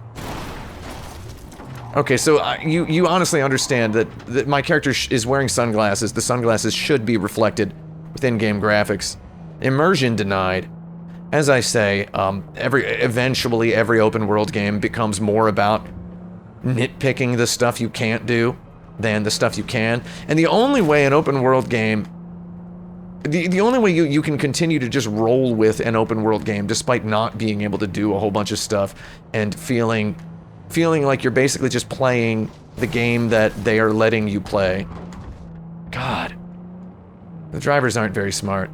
Okay, so you honestly understand that my character is wearing sunglasses. The sunglasses should be reflected with in-game graphics. Immersion denied. As I say, eventually every open world game becomes more about nitpicking the stuff you can't do than the stuff you can. And the only way an open world game, the only way you can continue to just roll with an open world game despite not being able to do a whole bunch of stuff and feeling like you're basically just playing the game that they are letting you play. God. The drivers aren't very smart.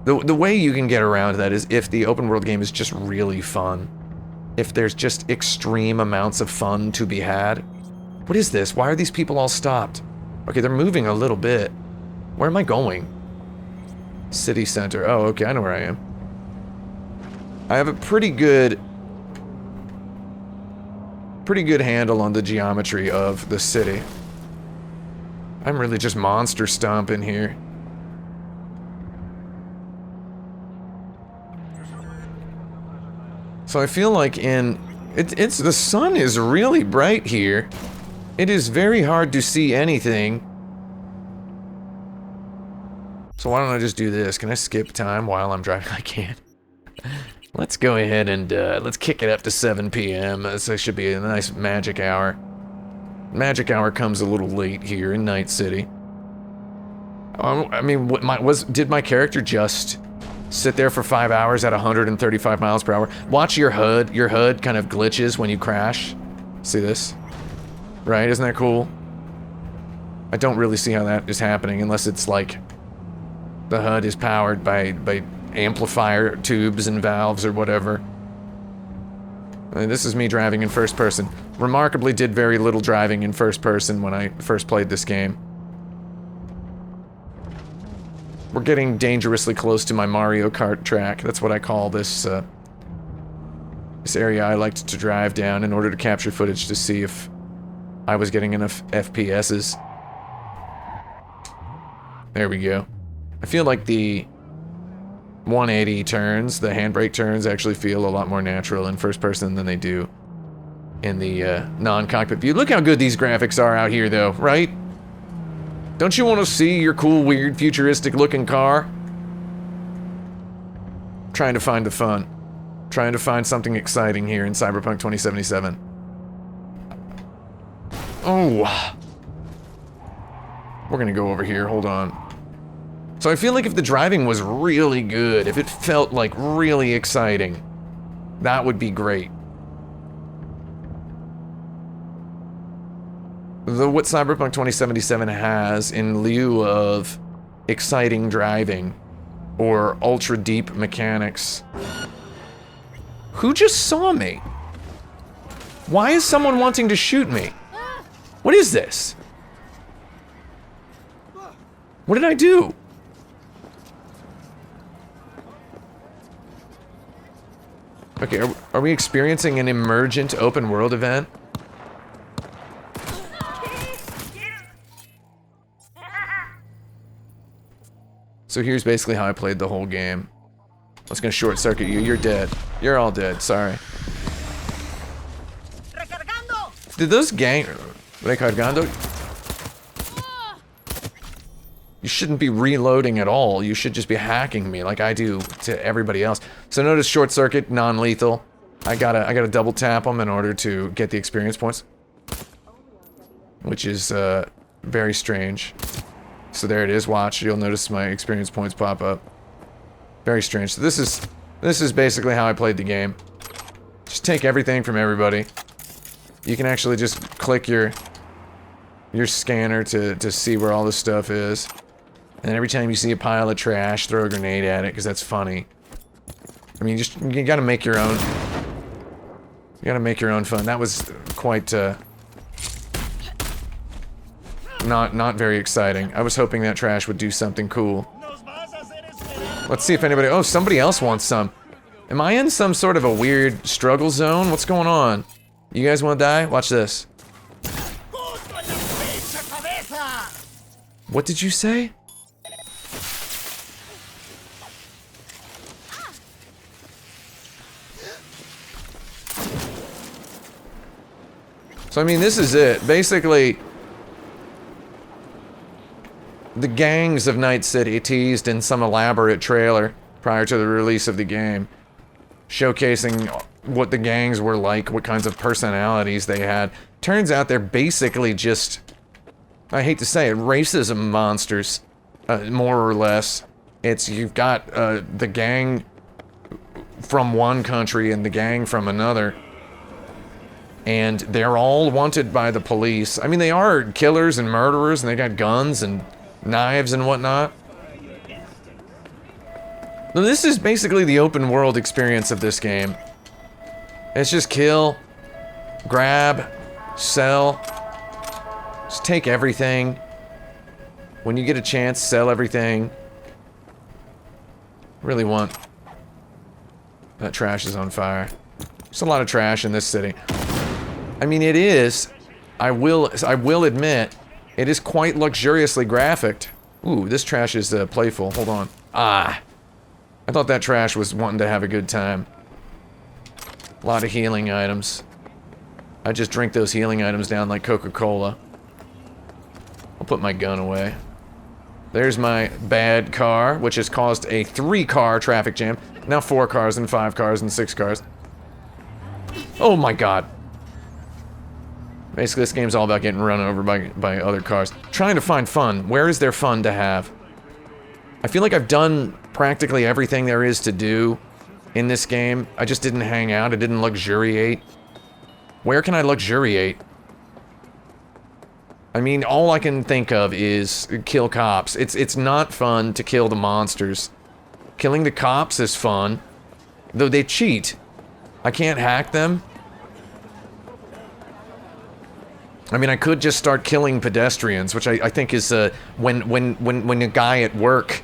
The way you can get around that is if the open world game is just really fun. If there's just extreme amounts of fun to be had. What is this? Why are these people all stopped? Okay, they're moving a little bit. Where am I going? City center. Oh, okay, I know where I am. I have a pretty good handle on the geometry of the city. I'm really just monster stomping here. So I feel like it's the sun is really bright here. It is very hard to see anything. So why don't I just do this? Can I skip time while I'm driving? I can. Let's go ahead and let's kick it up to 7 p.m. This should be a nice magic hour. Magic hour comes a little late here in Night City. I mean, did my character just sit there for 5 hours at 135 miles per hour? Watch your HUD. Your HUD kind of glitches when you crash. See this? Right? Isn't that cool? I don't really see how that is happening unless it's like the HUD is powered by amplifier tubes and valves or whatever. And this is me driving in first person. Remarkably did very little driving in first person when I first played this game. We're getting dangerously close to my Mario Kart track. That's what I call this, this area I liked to drive down in order to capture footage to see if I was getting enough FPSs. There we go. I feel like the 180 turns, the handbrake turns, actually feel a lot more natural in first person than they do in the non-cockpit view. Look how good these graphics are out here, though, right? Don't you want to see your cool, weird, futuristic-looking car? Trying to find the fun. Trying to find something exciting here in Cyberpunk 2077. Oh. We're gonna go over here, hold on. So I feel like if the driving was really good, if it felt like really exciting, that would be great. What Cyberpunk 2077 has in lieu of exciting driving or ultra deep mechanics. Who just saw me? Why is someone wanting to shoot me? What is this? What did I do? Okay, are we experiencing an emergent open world event? So here's basically how I played the whole game. I was gonna short circuit you. You're dead. You're all dead. Sorry. Did those Recargando? You shouldn't be reloading at all. You should just be hacking me like I do to everybody else. So notice short circuit, non-lethal. I gotta double tap them in order to get the experience points, which is very strange. So there it is. Watch. You'll notice my experience points pop up. Very strange. So this is basically how I played the game. Just take everything from everybody. You can actually just click your scanner to see where all this stuff is. And every time you see a pile of trash, throw a grenade at it, because that's funny. I mean, you gotta make your own. You gotta make your own fun. That was quite, not very exciting. I was hoping that trash would do something cool. Let's see if anybody... Oh, somebody else wants some. Am I in some sort of a weird struggle zone? What's going on? You guys want to die? Watch this. What did you say? So I mean, this is it. Basically, the gangs of Night City teased in some elaborate trailer prior to the release of the game, showcasing what the gangs were like, what kinds of personalities they had. Turns out they're basically just, I hate to say it, racism monsters, more or less. It's, you've got the gang from one country and the gang from another, and they're all wanted by the police. I mean, they are killers and murderers, and they got guns and knives and whatnot. Now, this is basically the open world experience of this game. It's just kill, grab, sell, just take everything. When you get a chance, sell everything. Really want... That trash is on fire. There's a lot of trash in this city. I mean, it is, I will admit, it is quite luxuriously graphicked. Ooh, this trash is playful. Hold on. Ah. I thought that trash was wanting to have a good time. A lot of healing items. I just drink those healing items down like Coca-Cola. I'll put my gun away. There's my bad car, which has caused a 3-car traffic jam. Now 4 cars and 5 cars and 6 cars. Oh my god. Basically, this game's all about getting run over by other cars. Trying to find fun. Where is there fun to have? I feel like I've done practically everything there is to do in this game. I just didn't hang out. I didn't luxuriate. Where can I luxuriate? I mean, all I can think of is kill cops. It's not fun to kill the monsters. Killing the cops is fun, though they cheat. I can't hack them. I mean, I could just start killing pedestrians, which I think is when a guy at work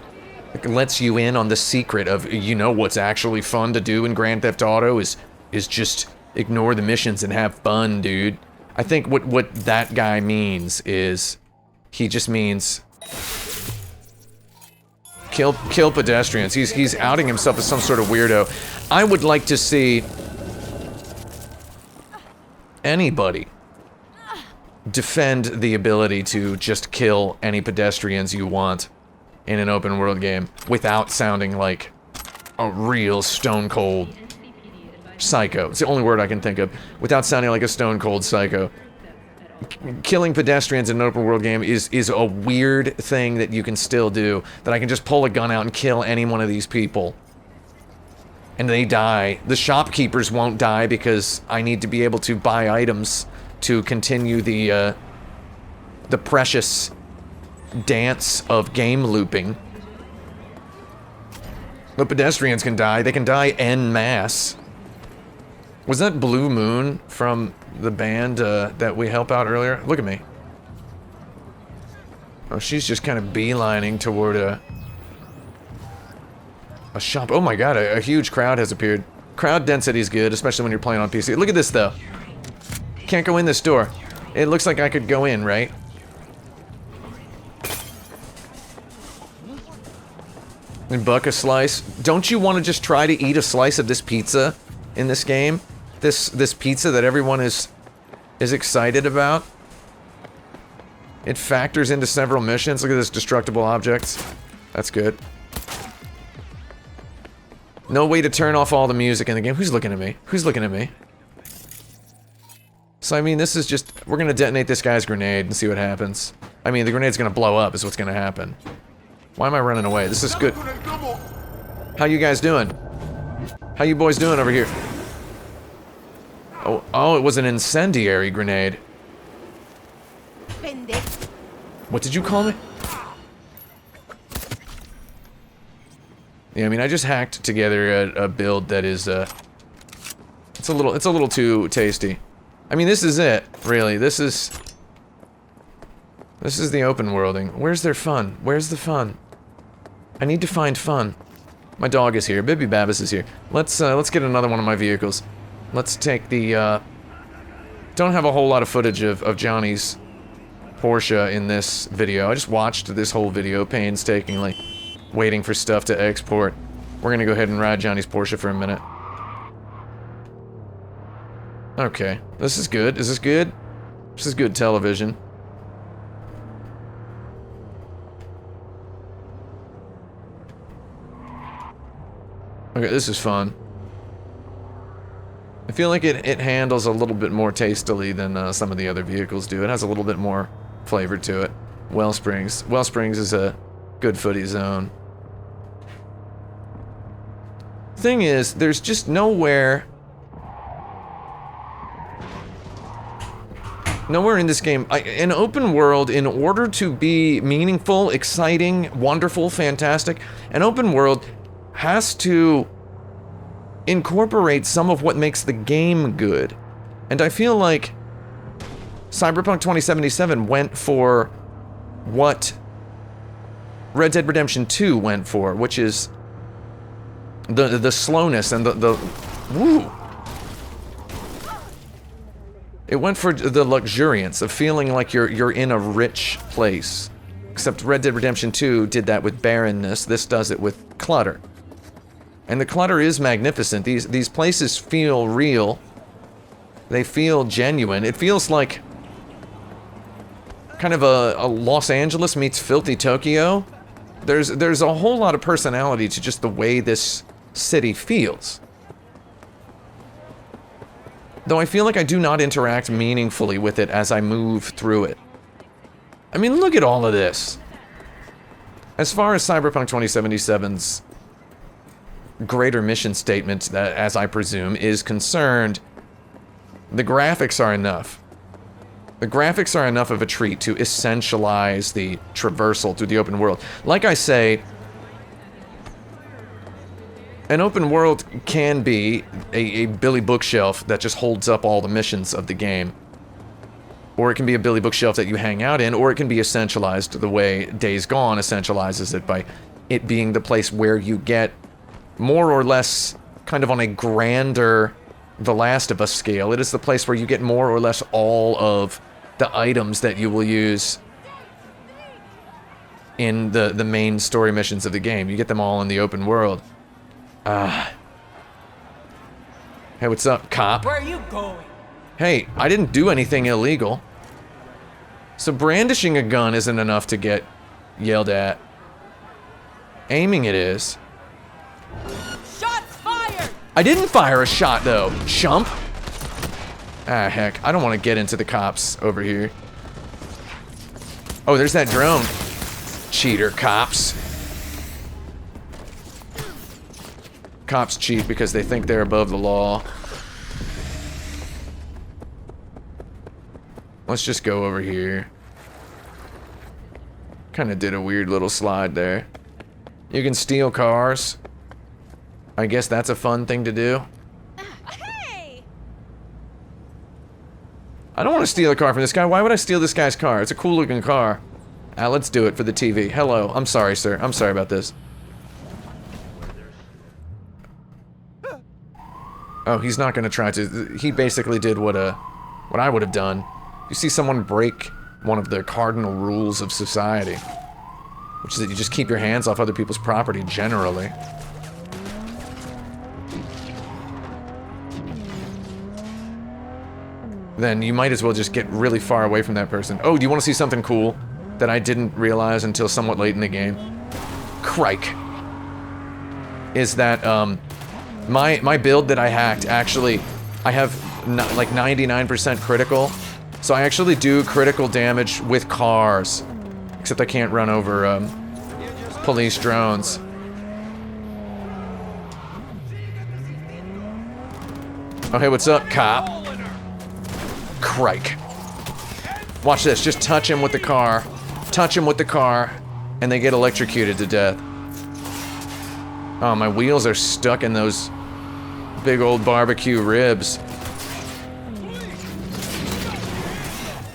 lets you in on the secret of, you know, what's actually fun to do in Grand Theft Auto is just ignore the missions and have fun, dude. I think what that guy means is he just means kill pedestrians. He's outing himself as some sort of weirdo. I would like to see anybody defend the ability to just kill any pedestrians you want in an open world game without sounding like a real stone cold psycho. It's the only word I can think of. Without sounding like a stone cold psycho. Killing pedestrians in an open world game is a weird thing that you can still do. That I can just pull a gun out and kill any one of these people. And they die. The shopkeepers won't die because I need to be able to buy items to continue the precious dance of game looping. The pedestrians can die. They can die en masse. Was that Blue Moon from the band that we helped out earlier? Look at me. Oh, she's just kind of beelining toward a shop. Oh my god, a huge crowd has appeared. Crowd density is good, especially when you're playing on PC. Look at this, though. Can't go in this door. It looks like I could go in, right? And buck a slice. Don't you want to just try to eat a slice of this pizza in this game? This pizza that everyone is excited about? It factors into several missions. Look at this, destructible objects. That's good. No way to turn off all the music in the game. Who's looking at me? Who's looking at me? So, I mean, this is just... We're gonna detonate this guy's grenade and see what happens. I mean, the grenade's gonna blow up is what's gonna happen. Why am I running away? This is good. How you guys doing? How you boys doing over here? Oh, it was an incendiary grenade. What did you call me? Yeah, I mean, I just hacked together a build that is, it's a little too tasty. I mean, this is it, really. This is the open worlding. Where's their fun? Where's the fun? I need to find fun. My dog is here. Bibby Babbis is here. Let's get another one of my vehicles. Let's take the, don't have a whole lot of footage of Johnny's Porsche in this video. I just watched this whole video painstakingly, waiting for stuff to export. We're gonna go ahead and ride Johnny's Porsche for a minute. Okay, this is good. Is this good? This is good television. Okay, this is fun. I feel like it handles a little bit more tastily than some of the other vehicles do. It has a little bit more flavor to it. Wellsprings. Wellsprings is a good footy zone. Thing is, there's just nowhere in this game, an open world, in order to be meaningful, exciting, wonderful, fantastic, an open world has to incorporate some of what makes the game good. And I feel like Cyberpunk 2077 went for what Red Dead Redemption 2 went for, which is the slowness and the woo. It went for the luxuriance of feeling like you're in a rich place. Except Red Dead Redemption 2 did that with barrenness. This does it with clutter. And the clutter is magnificent. These places feel real. They feel genuine. It feels like kind of a Los Angeles meets filthy Tokyo. There's a whole lot of personality to just the way this city feels. Though I feel like I do not interact meaningfully with it as I move through it. I mean, look at all of this. As far as Cyberpunk 2077's greater mission statement, that, as I presume, is concerned, the graphics are enough. The graphics are enough of a treat to essentialize the traversal through the open world. Like I say, an open world can be a Billy Bookshelf that just holds up all the missions of the game. Or it can be a Billy Bookshelf that you hang out in, or it can be essentialized the way Days Gone essentializes it by it being the place where you get more or less kind of on a grander The Last of Us scale. It is the place where you get more or less all of the items that you will use in the main story missions of the game. You get them all in the open world. Hey, what's up, cop? Where are you going? Hey, I didn't do anything illegal. So brandishing a gun isn't enough to get yelled at. Aiming it is. Shots fired! I didn't fire a shot, though, chump. Ah, heck. I don't want to get into the cops over here. Oh, there's that drone. Cheater cops. Cops cheat because they think they're above the law. Let's just go over here. Kinda did a weird little slide there. You can steal cars. I guess that's a fun thing to do. Hey! I don't want to steal a car from this guy. Why would I steal this guy's car? It's a cool looking car. Let's do it for the TV. Hello. I'm sorry, sir. I'm sorry about this. Oh, he's not gonna try to. He basically did what I would have done. You see someone break one of the cardinal rules of society, which is that you just keep your hands off other people's property, generally. Then you might as well just get really far away from that person. Oh, do you want to see something cool that I didn't realize until somewhat late in the game? Crike. Is that, my build that I hacked, actually, I have like 99% critical. So I actually do critical damage with cars. Except I can't run over, police drones. Oh, hey, what's up, cop? Crike. Watch this, just touch him with the car. Touch him with the car, and they get electrocuted to death. Oh, my wheels are stuck in those big old barbecue ribs.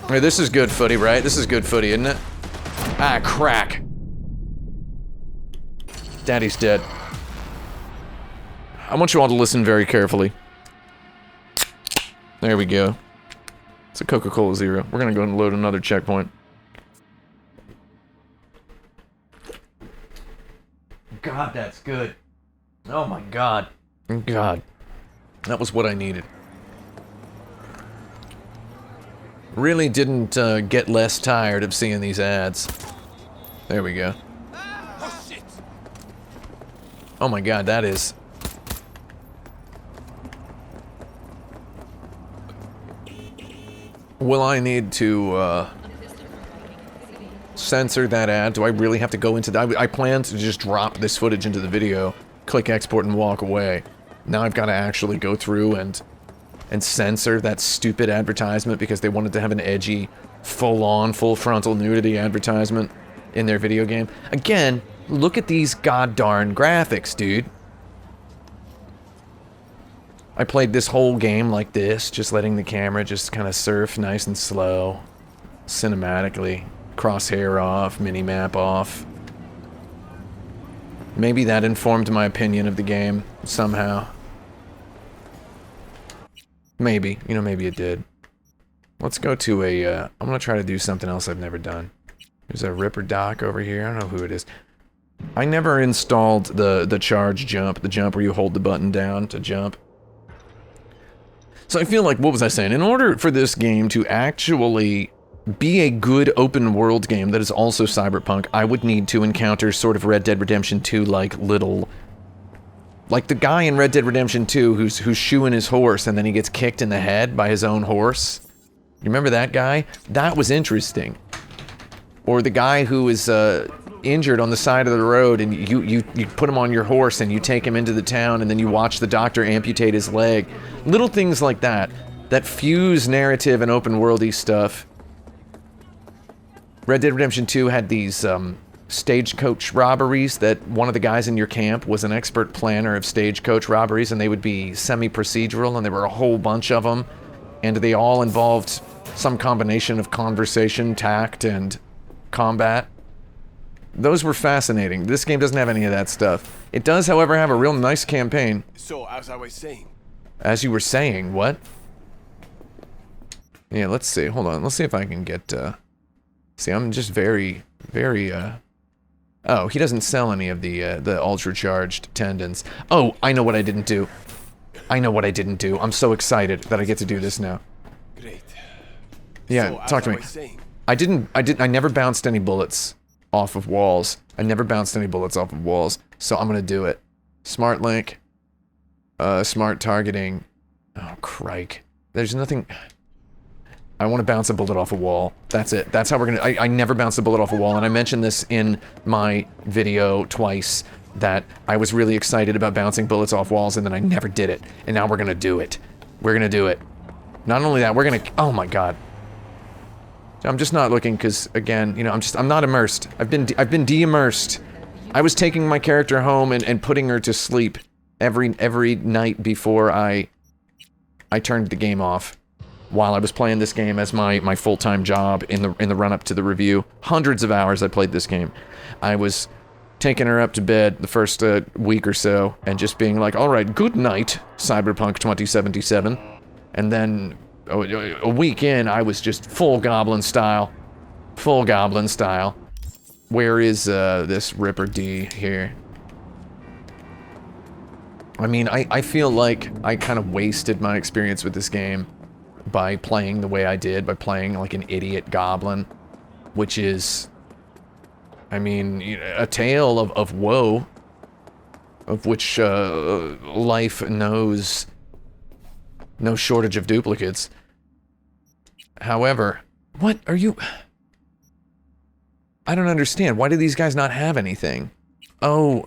Hey, this is good footy, right? This is good footy, isn't it? Ah, crack. Daddy's dead. I want you all to listen very carefully. There we go. It's a Coca-Cola Zero. We're gonna go and load another checkpoint. God, that's good. Oh my god. God. That was what I needed. Really didn't get less tired of seeing these ads. There we go. Oh my god, that is... Will I need to, censor that ad? Do I really have to go into that? I planned to just drop this footage into the video, click export and walk away. Now I've got to actually go through and censor that stupid advertisement because they wanted to have an edgy, full-on, full-frontal nudity advertisement in their video game. Again, look at these goddarn graphics, dude. I played this whole game like this, just letting the camera just kind of surf nice and slow, cinematically. Crosshair off, mini-map off. Maybe that informed my opinion of the game, somehow. Maybe. You know, maybe it did. Let's go to a, I'm gonna try to do something else I've never done. There's a Ripper Doc over here. I don't know who it is. I never installed the charge jump, the jump where you hold the button down to jump. So I feel like, what was I saying? In order for this game to actually be a good open world game that is also Cyberpunk, I would need to encounter sort of Red Dead Redemption 2 like little... Like the guy in Red Dead Redemption 2 who's shoeing his horse and then he gets kicked in the head by his own horse. You remember that guy? That was interesting. Or the guy who is injured on the side of the road and you put him on your horse and you take him into the town and then you watch the doctor amputate his leg. Little things like that. That fuse narrative and open worldy stuff. Red Dead Redemption 2 had these stagecoach robberies that one of the guys in your camp was an expert planner of stagecoach robberies, and they would be semi-procedural, and there were a whole bunch of them, and they all involved some combination of conversation, tact, and combat. Those were fascinating. This game doesn't have any of that stuff. It does, however, have a real nice campaign. So, as I was saying... As you were saying, what? Yeah, let's see. Hold on. Let's see if I can get, See, I'm just very... Oh, he doesn't sell any of the ultra-charged tendons. Oh, I know what I didn't do. I know what I didn't do. I'm so excited that I get to do this now. Great. Yeah, So, talk to as me. I was saying, I never bounced any bullets off of walls. I never bounced any bullets off of walls, so I'm gonna do it. Smart link. Smart targeting. Oh, crike. There's nothing... I want to bounce a bullet off a wall. That's it. That's how we're gonna... I never bounced a bullet off a wall, and I mentioned this in my video twice, that I was really excited about bouncing bullets off walls, and then I never did it. And now we're gonna do it. We're gonna do it. Not only that, we're gonna... Oh my god. I'm just not looking, because, again, you know, I'm not immersed. I've been de-immersed. I was taking my character home and putting her to sleep every night before I turned the game off. While I was playing this game as my full-time job in the run-up to the review. Hundreds of hours I played this game. I was taking her up to bed the first week or so, and just being like, alright, good night, Cyberpunk 2077. And then, a week in, I was just full goblin style. Full goblin style. Where is this Ripper D here? I mean, I feel like I kind of wasted my experience with this game by playing the way I did, by playing like an idiot goblin, which is, I mean, a tale of woe, of which life knows no shortage of duplicates. However, what are you... I don't understand. Why do these guys not have anything? Oh,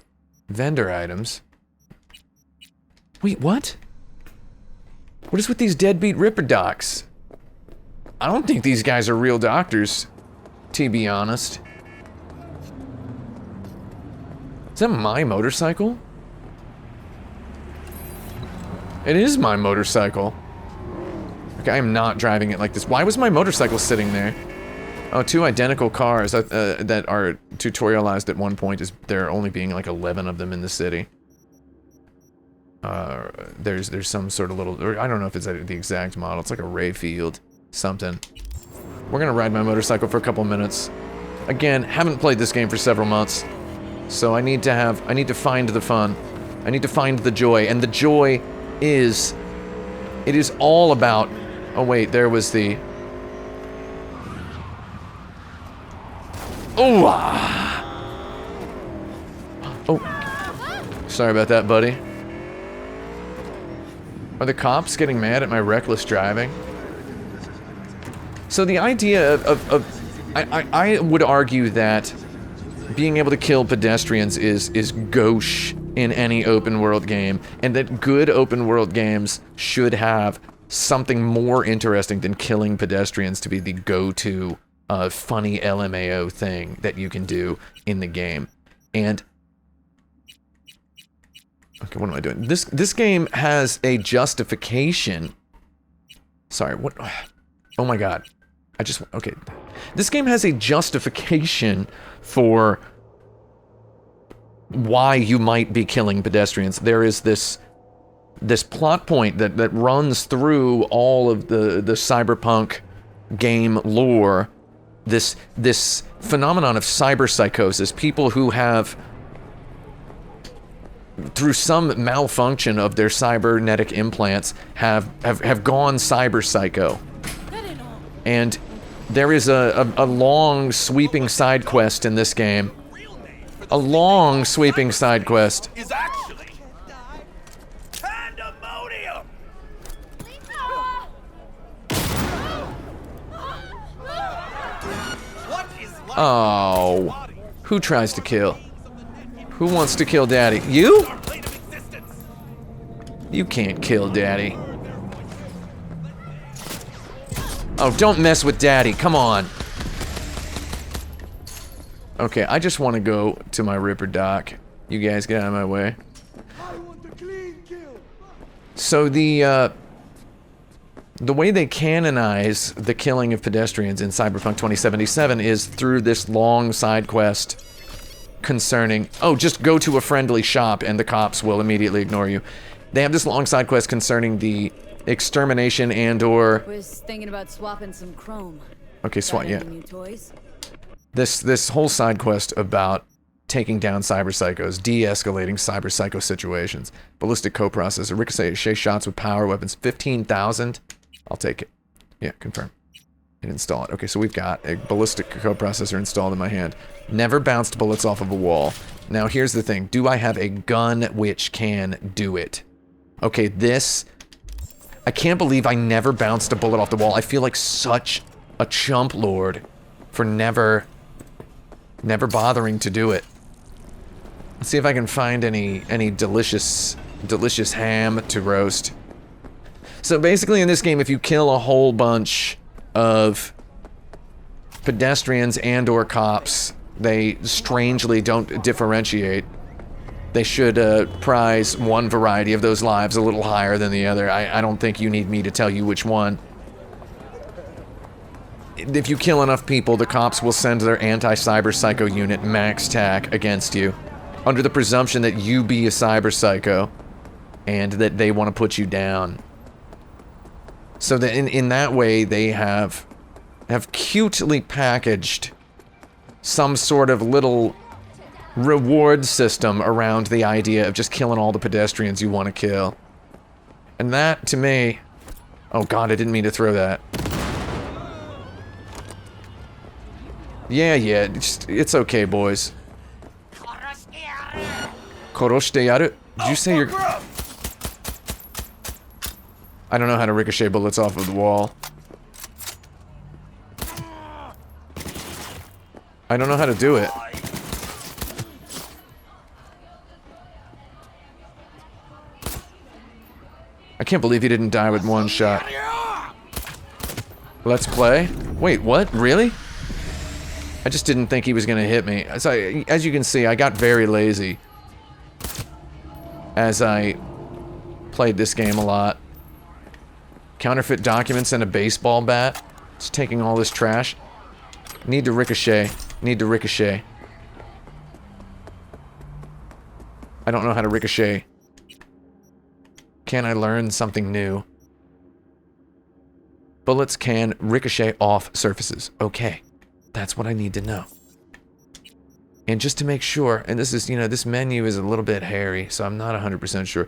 vendor items. Wait, what? What is with these deadbeat Ripper docs? I don't think these guys are real doctors, to be honest. Is that my motorcycle? It is my motorcycle. Okay, I am not driving it like this. Why was my motorcycle sitting there? Oh, two identical cars that are tutorialized at one point, is there only being like 11 of them in the city. there's some sort of little, or I don't know if it's the exact model. It's like a ray field, something. We're gonna ride my motorcycle for a couple minutes. Again, haven't played this game for several months, so I need to find the fun. I need to find the joy, and the joy is, it is all about, oh wait, there was the, oh, oh, sorry about that, buddy. Are the cops getting mad at my reckless driving? So the idea I would argue that being able to kill pedestrians is gauche in any open world game, and that good open world games should have something more interesting than killing pedestrians to be the go-to funny LMAO thing that you can do in the game. And okay, what am I doing? This game has a justification. Sorry, what? Oh my god. Okay. This game has a justification for why you might be killing pedestrians. There is this plot point that runs through all of the Cyberpunk game lore. This phenomenon of cyberpsychosis. People who have, through some malfunction of their cybernetic implants, have gone cyberpsycho. And there is a long sweeping side quest in this game. A long sweeping side quest. Is actually pandemonium. What is life? Oh, who tries to kill? Who wants to kill Daddy? You? You can't kill Daddy. Oh, don't mess with Daddy. Come on. Okay, I just want to go to my Ripper dock. You guys get out of my way. So the way they canonize the killing of pedestrians in Cyberpunk 2077 is through this long side quest concerning, oh, just go to a friendly shop and the cops will immediately ignore you. They have this long side quest concerning the extermination and/or Was thinking about swapping some chrome. okay, swap, yeah. New toys? This whole side quest about taking down cyberpsychos, de-escalating cyberpsycho situations, ballistic coprocessor, ricochet shots with power weapons, 15,000. I'll take it. Yeah, confirm. And install it. Okay, so we've got a ballistic coprocessor installed in my hand. Never bounced bullets off of a wall. Now here's the thing. Do I have a gun which can do it? Okay, this, I can't believe I never bounced a bullet off the wall. I feel like such a chump lord for never bothering to do it. Let's see if I can find any delicious ham to roast. So basically in this game, if you kill a whole bunch of pedestrians and/or cops, they strangely don't differentiate. They should prize one variety of those lives a little higher than the other. I don't think you need me to tell you which one. If you kill enough people, the cops will send their anti-cyber psycho unit max tac against you, under the presumption that you be a cyber psycho, and that they want to put you down. So that in that way, they have cutely packaged some sort of little reward system around the idea of just killing all the pedestrians you want to kill. And that, to me... Oh god, I didn't mean to throw that. Yeah, it's okay, boys. Koroshite yaru? Did you say you're... I don't know how to ricochet bullets off of the wall. I don't know how to do it. I can't believe he didn't die with one shot. Let's play? Wait, what? Really? I just didn't think he was gonna hit me. So, as you can see, I got very lazy as I played this game a lot. Counterfeit documents and a baseball bat. It's taking all this trash. Need to ricochet. Need to ricochet. I don't know how to ricochet. Can I learn something new? Bullets can ricochet off surfaces. Okay. That's what I need to know. And just to make sure, and this is, you know, this menu is a little bit hairy, so I'm not 100% sure.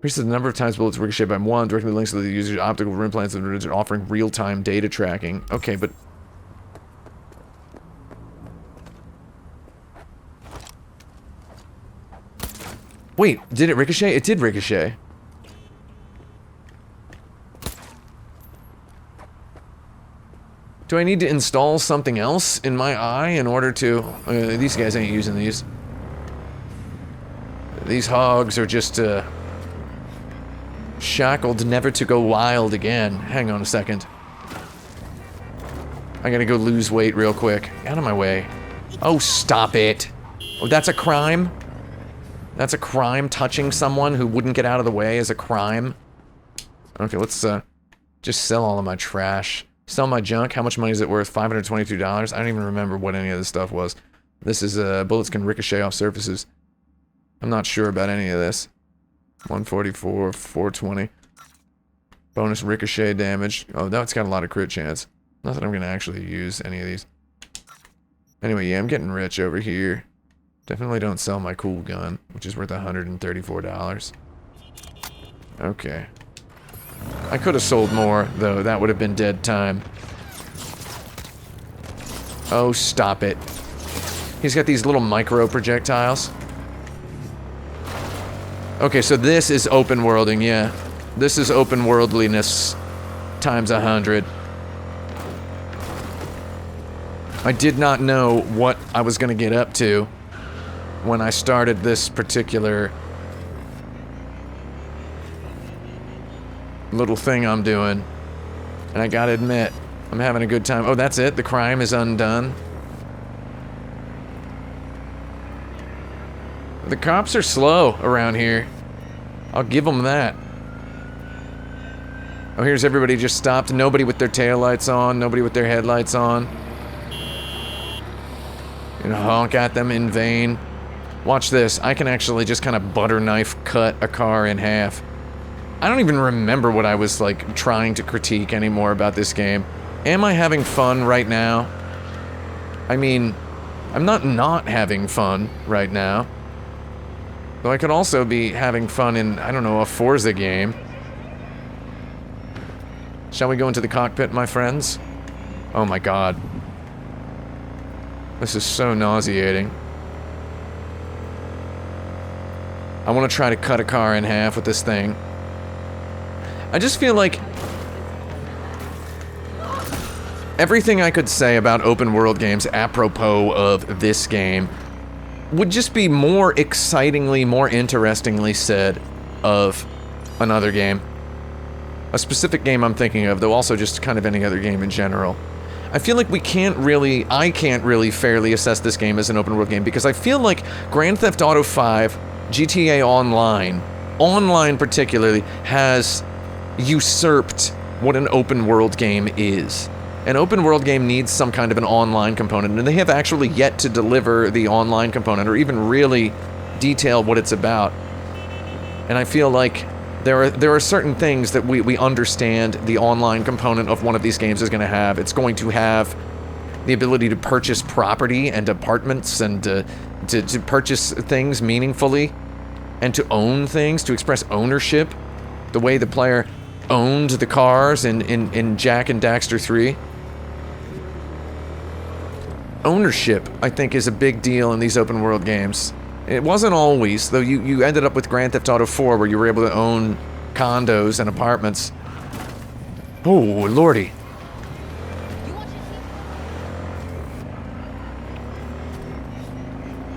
Here's the number of times bullets ricochet by one, directly links to the user's optical implants and offering real-time data tracking. Okay, but... Wait, did it ricochet? It did ricochet. Do I need to install something else in my eye in order to... these guys ain't using these. These hogs are just, shackled never to go wild again. Hang on a second. I gotta go lose weight real quick. Out of my way. Oh, stop it. Oh, that's a crime? That's a crime? Touching someone who wouldn't get out of the way is a crime? Okay, let's, just sell all of my trash. Sell my junk. How much money is it worth? $522? I don't even remember what any of this stuff was. This is, bullets can ricochet off surfaces. I'm not sure about any of this. 144, 420. Bonus ricochet damage. Oh, that's got a lot of crit chance. Not that I'm gonna actually use any of these. Anyway, yeah, I'm getting rich over here. Definitely don't sell my cool gun, which is worth $134. Okay. I could have sold more, though. That would have been dead time. Oh, stop it. He's got these little micro projectiles. Okay, so this is open worlding, yeah. This is open worldliness times 100. I did not know what I was gonna get up to when I started this particular little thing I'm doing. And I gotta admit, I'm having a good time. Oh, that's it? The crime is undone? The cops are slow around here. I'll give them that. Oh, here's everybody just stopped. Nobody with their taillights on. Nobody with their headlights on. And honk at them in vain. Watch this. I can actually just kind of butter knife cut a car in half. I don't even remember what I was, like, trying to critique anymore about this game. Am I having fun right now? I mean, I'm not having fun right now. Though I could also be having fun in, I don't know, a Forza game. Shall we go into the cockpit, my friends? Oh my god. This is so nauseating. I want to try to cut a car in half with this thing. I just feel like everything I could say about open world games apropos of this game would just be more excitingly, more interestingly said of another game. A specific game I'm thinking of, though also just kind of any other game in general. I feel like I can't really fairly assess this game as an open world game because I feel like Grand Theft Auto 5, GTA Online particularly, has usurped what an open world game is. An open world game needs some kind of an online component, and they have actually yet to deliver the online component or even really detail what it's about. And I feel like there are certain things that we understand the online component of one of these games is going to have. It's going to have the ability to purchase property and apartments and to purchase things meaningfully and to own things, to express ownership, the way the player owned the cars in Jak and Daxter 3. Ownership, I think, is a big deal in these open world games. It wasn't always, though you ended up with Grand Theft Auto 4 where you were able to own condos and apartments. Oh, lordy.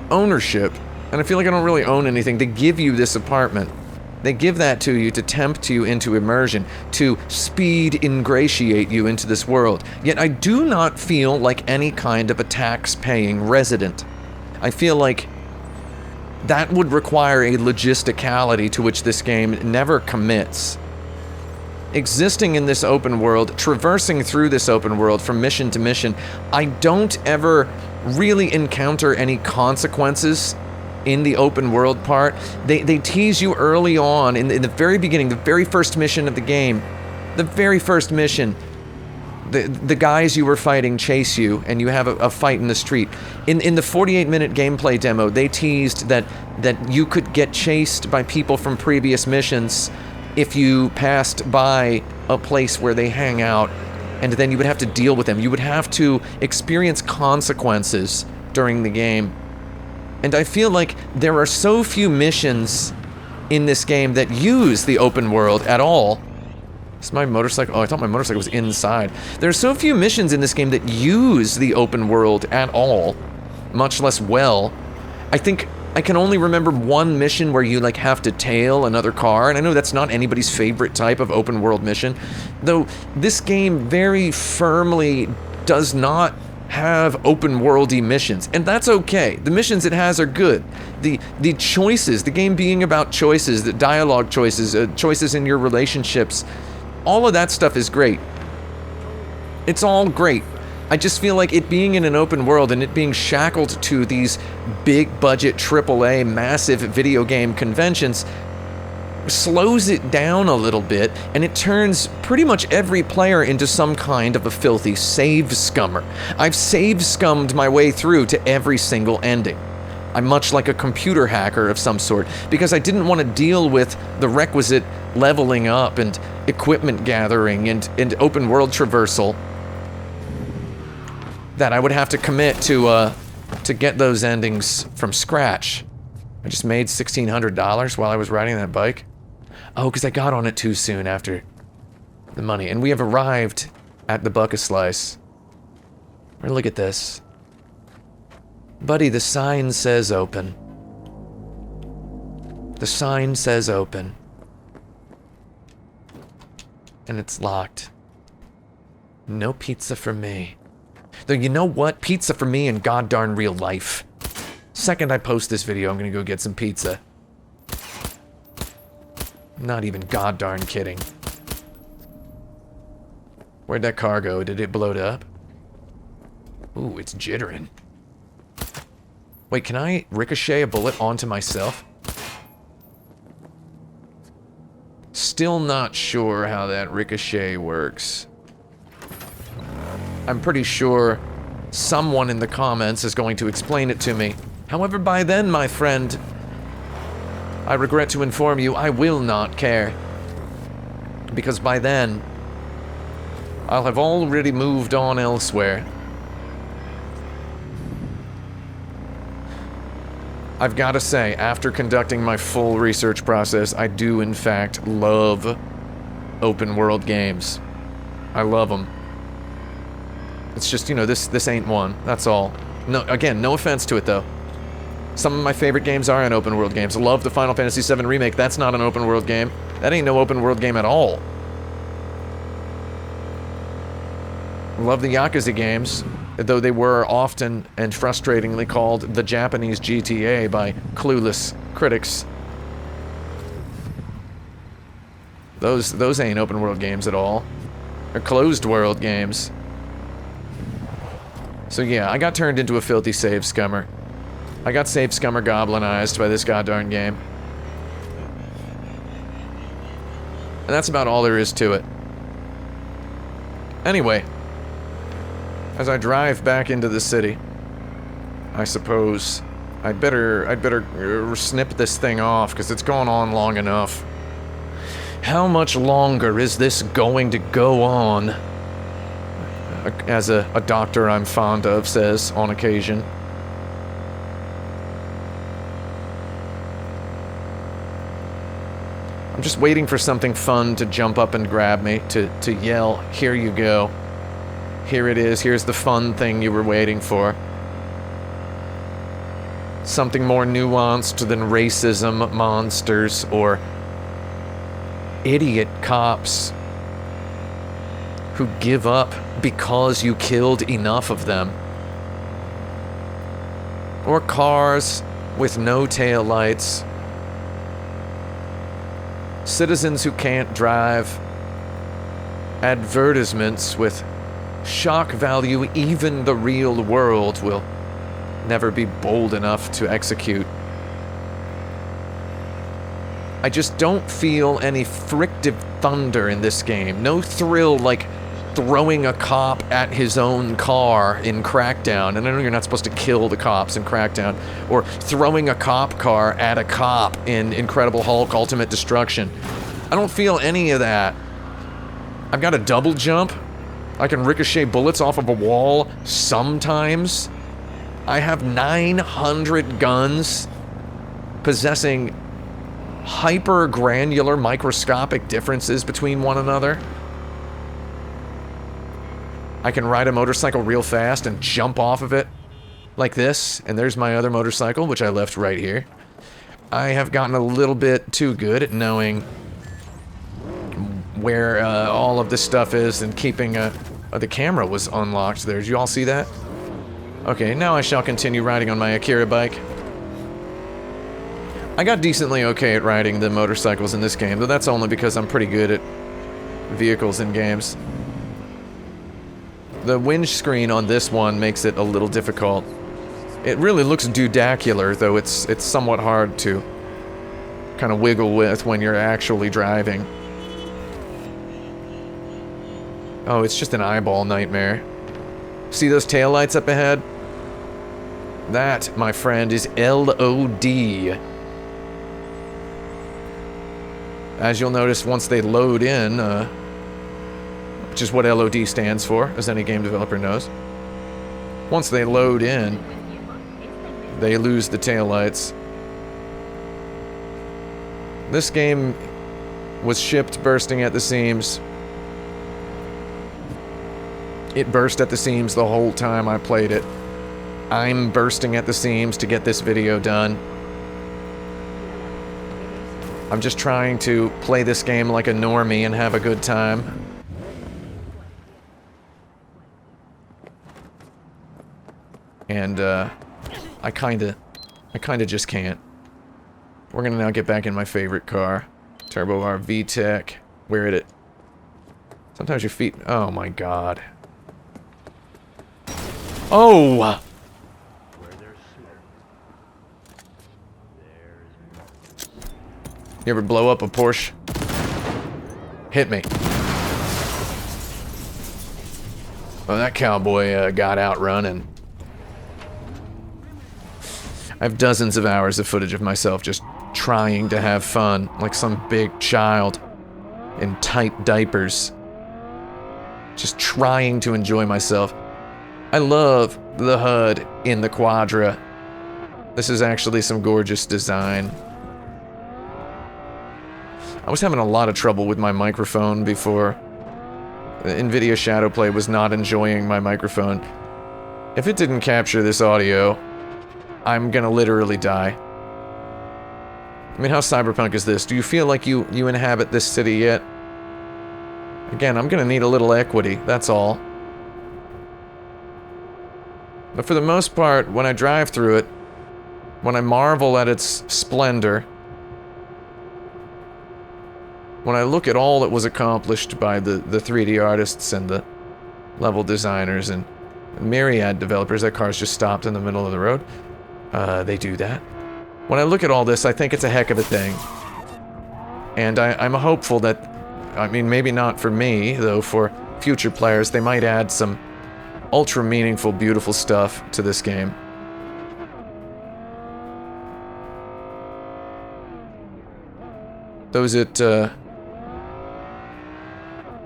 Ownership. And I feel like I don't really own anything. They give you this apartment. They give that to you to tempt you into immersion, to speed ingratiate you into this world. Yet I do not feel like any kind of a tax-paying resident. I feel like that would require a logisticality to which this game never commits. Existing in this open world, traversing through this open world from mission to mission, I don't ever really encounter any consequences in the open world part. They tease you early on in the very beginning, the very first mission of the game. The very first mission. The guys you were fighting chase you, and you have a fight in the street. In the 48-minute gameplay demo, they teased that you could get chased by people from previous missions if you passed by a place where they hang out, and then you would have to deal with them. You would have to experience consequences during the game. And I feel like there are so few missions in this game that use the open world at all. Is my motorcycle? Oh, I thought my motorcycle was inside. There are so few missions in this game that use the open world at all, much less well. I think I can only remember one mission where you like have to tail another car, and I know that's not anybody's favorite type of open world mission, though this game very firmly does not have open worldy missions, and that's okay. The missions it has are good. The choices, the game being about choices, the dialogue choices, choices in your relationships, all of that stuff is great. It's all great. I just feel like it being in an open world and it being shackled to these big budget AAA massive video game conventions slows it down a little bit, and it turns pretty much every player into some kind of a filthy save scummer. I've save scummed my way through to every single ending. I'm much like a computer hacker of some sort, because I didn't want to deal with the requisite leveling up and equipment gathering and open world traversal that I would have to commit to get those endings from scratch. I just made $1,600 while I was riding that bike. Oh, because I got on it too soon after the money. And we have arrived at the Buck a Slice. Look at this. Buddy, the sign says open. The sign says open. And it's locked. No pizza for me. Though you know what? Pizza for me in goddarn real life. Second I post this video, I'm gonna go get some pizza. Not even goddarn kidding. Where'd that car go? Did it blow up? Ooh, it's jittering. Wait, can I ricochet a bullet onto myself? Still not sure how that ricochet works. I'm pretty sure someone in the comments is going to explain it to me. However, by then, my friend, I regret to inform you, I will not care. Because by then, I'll have already moved on elsewhere. I've got to say, after conducting my full research process, I do in fact love open world games. I love them. It's just, you know, this ain't one, that's all. No, again, no offense to it though. Some of my favorite games are in open world games. I love the Final Fantasy VII Remake, that's not an open world game. That ain't no open world game at all. Love the Yakuza games, though they were often and frustratingly called the Japanese GTA by clueless critics. Those ain't open world games at all. They're closed world games. So yeah, I got turned into a filthy save scummer. I got save scummer goblinized by this goddarn game. And that's about all there is to it. Anyway, as I drive back into the city, I suppose I'd better snip this thing off because it's gone on long enough. How much longer is this going to go on? As a doctor I'm fond of says on occasion. I'm just waiting for something fun to jump up and grab me, to yell, here you go. Here it is, here's the fun thing you were waiting for. Something more nuanced than racism, monsters, or idiot cops who give up because you killed enough of them. Or cars with no taillights. Citizens who can't drive. Advertisements with shock value even the real world will never be bold enough to execute. I just don't feel any frictive thunder in this game. No thrill like throwing a cop at his own car in Crackdown. And I know you're not supposed to kill the cops in Crackdown. Or throwing a cop car at a cop in Incredible Hulk Ultimate Destruction. I don't feel any of that. I've got a double jump. I can ricochet bullets off of a wall sometimes. I have 900 guns possessing hyper-granular microscopic differences between one another. I can ride a motorcycle real fast and jump off of it like this, and there's my other motorcycle, which I left right here. I have gotten a little bit too good at knowing where all of this stuff is and keeping the camera was unlocked there. Did you all see that? Okay, now I shall continue riding on my Akira bike. I got decently okay at riding the motorcycles in this game, though that's only because I'm pretty good at vehicles in games. The windscreen on this one makes it a little difficult. It really looks dudacular, though it's somewhat hard to kind of wiggle with when you're actually driving. Oh, it's just an eyeball nightmare. See those taillights up ahead? That, my friend, is LOD. As you'll notice once they load in, which is what LOD stands for, as any game developer knows. Once they load in, they lose the taillights. This game was shipped bursting at the seams. It burst at the seams the whole time I played it. I'm bursting at the seams to get this video done. I'm just trying to play this game like a normie and have a good time. And, I kinda just can't. We're gonna now get back in my favorite car. Turbo R VTEC. Where it? Sometimes your feet... Oh my god. Oh! You ever blow up a Porsche? Hit me. Well, that cowboy got out running. I have dozens of hours of footage of myself just trying to have fun, like some big child in tight diapers. Just trying to enjoy myself. I love the HUD in the Quadra. This is actually some gorgeous design. I was having a lot of trouble with my microphone before. NVIDIA Shadowplay was not enjoying my microphone. If it didn't capture this audio, I'm gonna literally die. I mean, how cyberpunk is this? Do you feel like you inhabit this city yet? Again, I'm gonna need a little equity, that's all. But for the most part, when I drive through it, when I marvel at its splendor, when I look at all that was accomplished by the 3D artists and the level designers and myriad developers, that car's just stopped in the middle of the road. They do that. When I look at all this, I think it's a heck of a thing. And I'm hopeful that, I mean, maybe not for me, though for future players, they might add some ultra meaningful, beautiful stuff to this game. Though is it,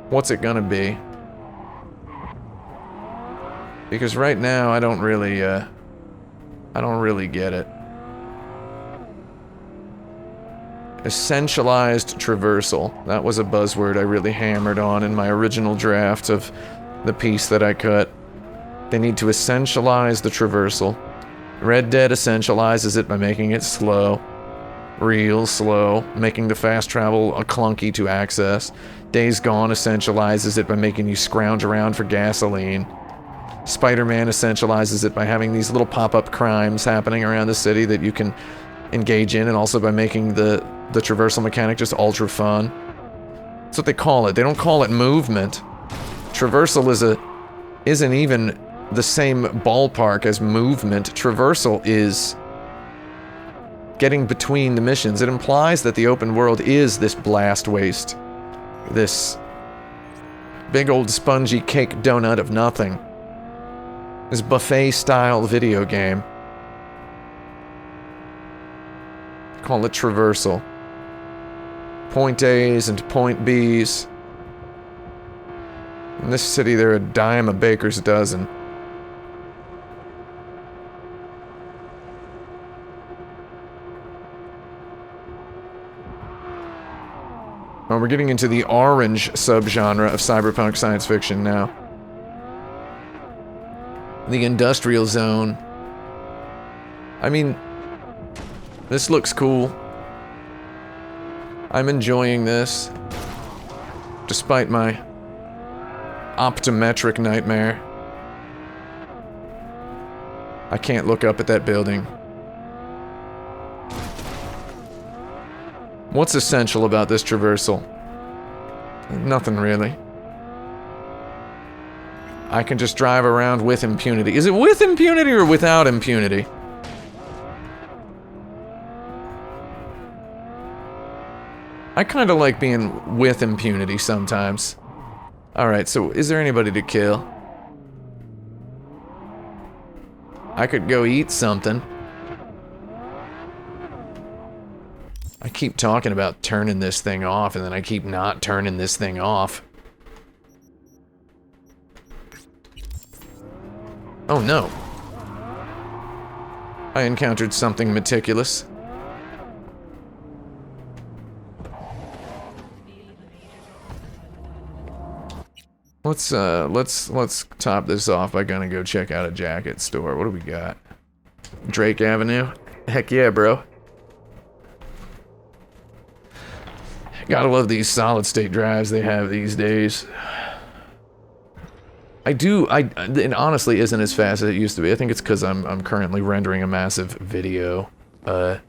what's it gonna be? Because right now, I don't really get it. Essentialized traversal. That was a buzzword I really hammered on in my original draft of the piece that I cut. They need to essentialize the traversal. Red Dead essentializes it by making it slow. Real slow, making the fast travel clunky to access. Days Gone essentializes it by making you scrounge around for gasoline. Spider-Man essentializes it by having these little pop-up crimes happening around the city that you can engage in, and also by making the traversal mechanic just ultra fun. That's what they call it. They don't call it movement. Traversal isn't even the same ballpark as movement. Traversal is getting between the missions. It implies that the open world is this blast waste. This big old spongy cake donut of nothing. This buffet-style video game. Call it traversal. Point A's and point B's. In this city, they're a dime a baker's dozen. Well, we're getting into the orange subgenre of cyberpunk science fiction now. The industrial zone. I mean, this looks cool. I'm enjoying this, despite my optometric nightmare. I can't look up at that building. What's essential about this traversal? Nothing really. I can just drive around with impunity. Is it with impunity or without impunity? I kind of like being with impunity sometimes. Alright, so is there anybody to kill? I could go eat something. I keep talking about turning this thing off, and then I keep not turning this thing off. Oh no. I encountered something meticulous. Let's top this off by gonna go check out a jacket store. What do we got? Drake Avenue? Heck yeah, bro. Gotta love these solid state drives they have these days. It honestly isn't as fast as it used to be. I think it's because I'm currently rendering a massive video. And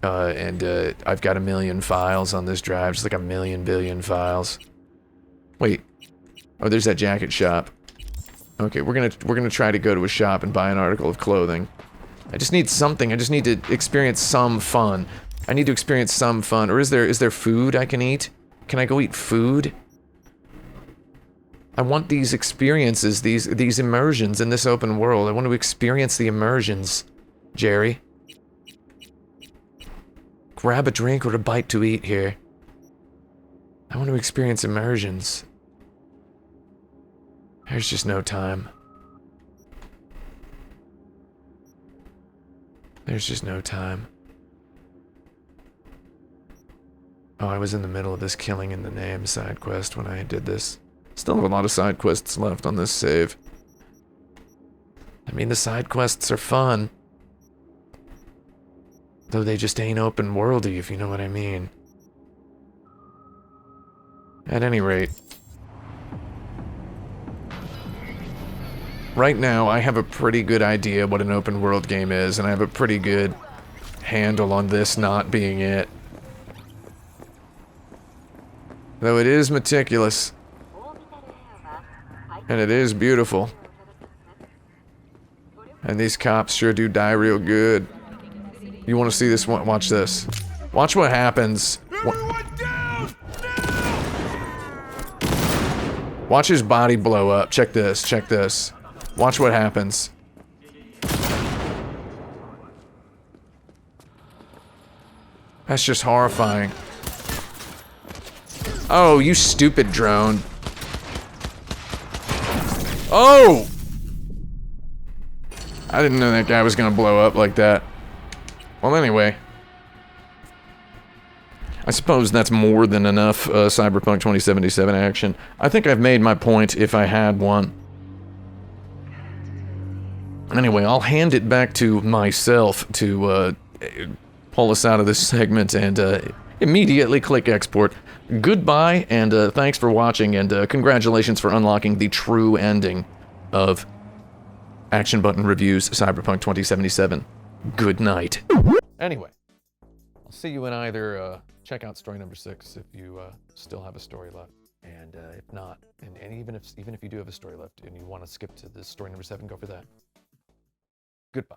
I've got 1 million files on this drive, just like 1 million billion files. Wait. Oh, there's that jacket shop. Okay, we're gonna try to go to a shop and buy an article of clothing. I just need something. I just need to experience some fun. I need to experience some fun. Or is there food I can eat? Can I go eat food? I want these experiences, these immersions in this open world. I want to experience the immersions, Jerry. Grab a drink or a bite to eat here. I want to experience immersions. There's just no time. There's just no time. Oh, I was in the middle of this killing in the name side quest when I did this. Still have a lot of side quests left on this save. I mean, the side quests are fun. Though they just ain't open worldy, if you know what I mean. At any rate. Right now, I have a pretty good idea what an open world game is, and I have a pretty good handle on this not being it. Though it is meticulous. And it is beautiful. And these cops sure do die real good. You want to see this one? Watch this. Watch what happens. Watch his body blow up. Check this. Check this. Watch what happens. That's just horrifying. Oh, you stupid drone. Oh! I didn't know that guy was gonna blow up like that. Well, anyway. I suppose that's more than enough Cyberpunk 2077 action. I think I've made my point if I had one. Anyway, I'll hand it back to myself to pull us out of this segment and immediately click export. Goodbye, and thanks for watching, and congratulations for unlocking the true ending of Action Button Reviews Cyberpunk 2077. Good night. Anyway, I'll see you in either check out story number 6 if you still have a story left, and if not, and even if you do have a story left and you want to skip to this story number 7, go for that. Goodbye.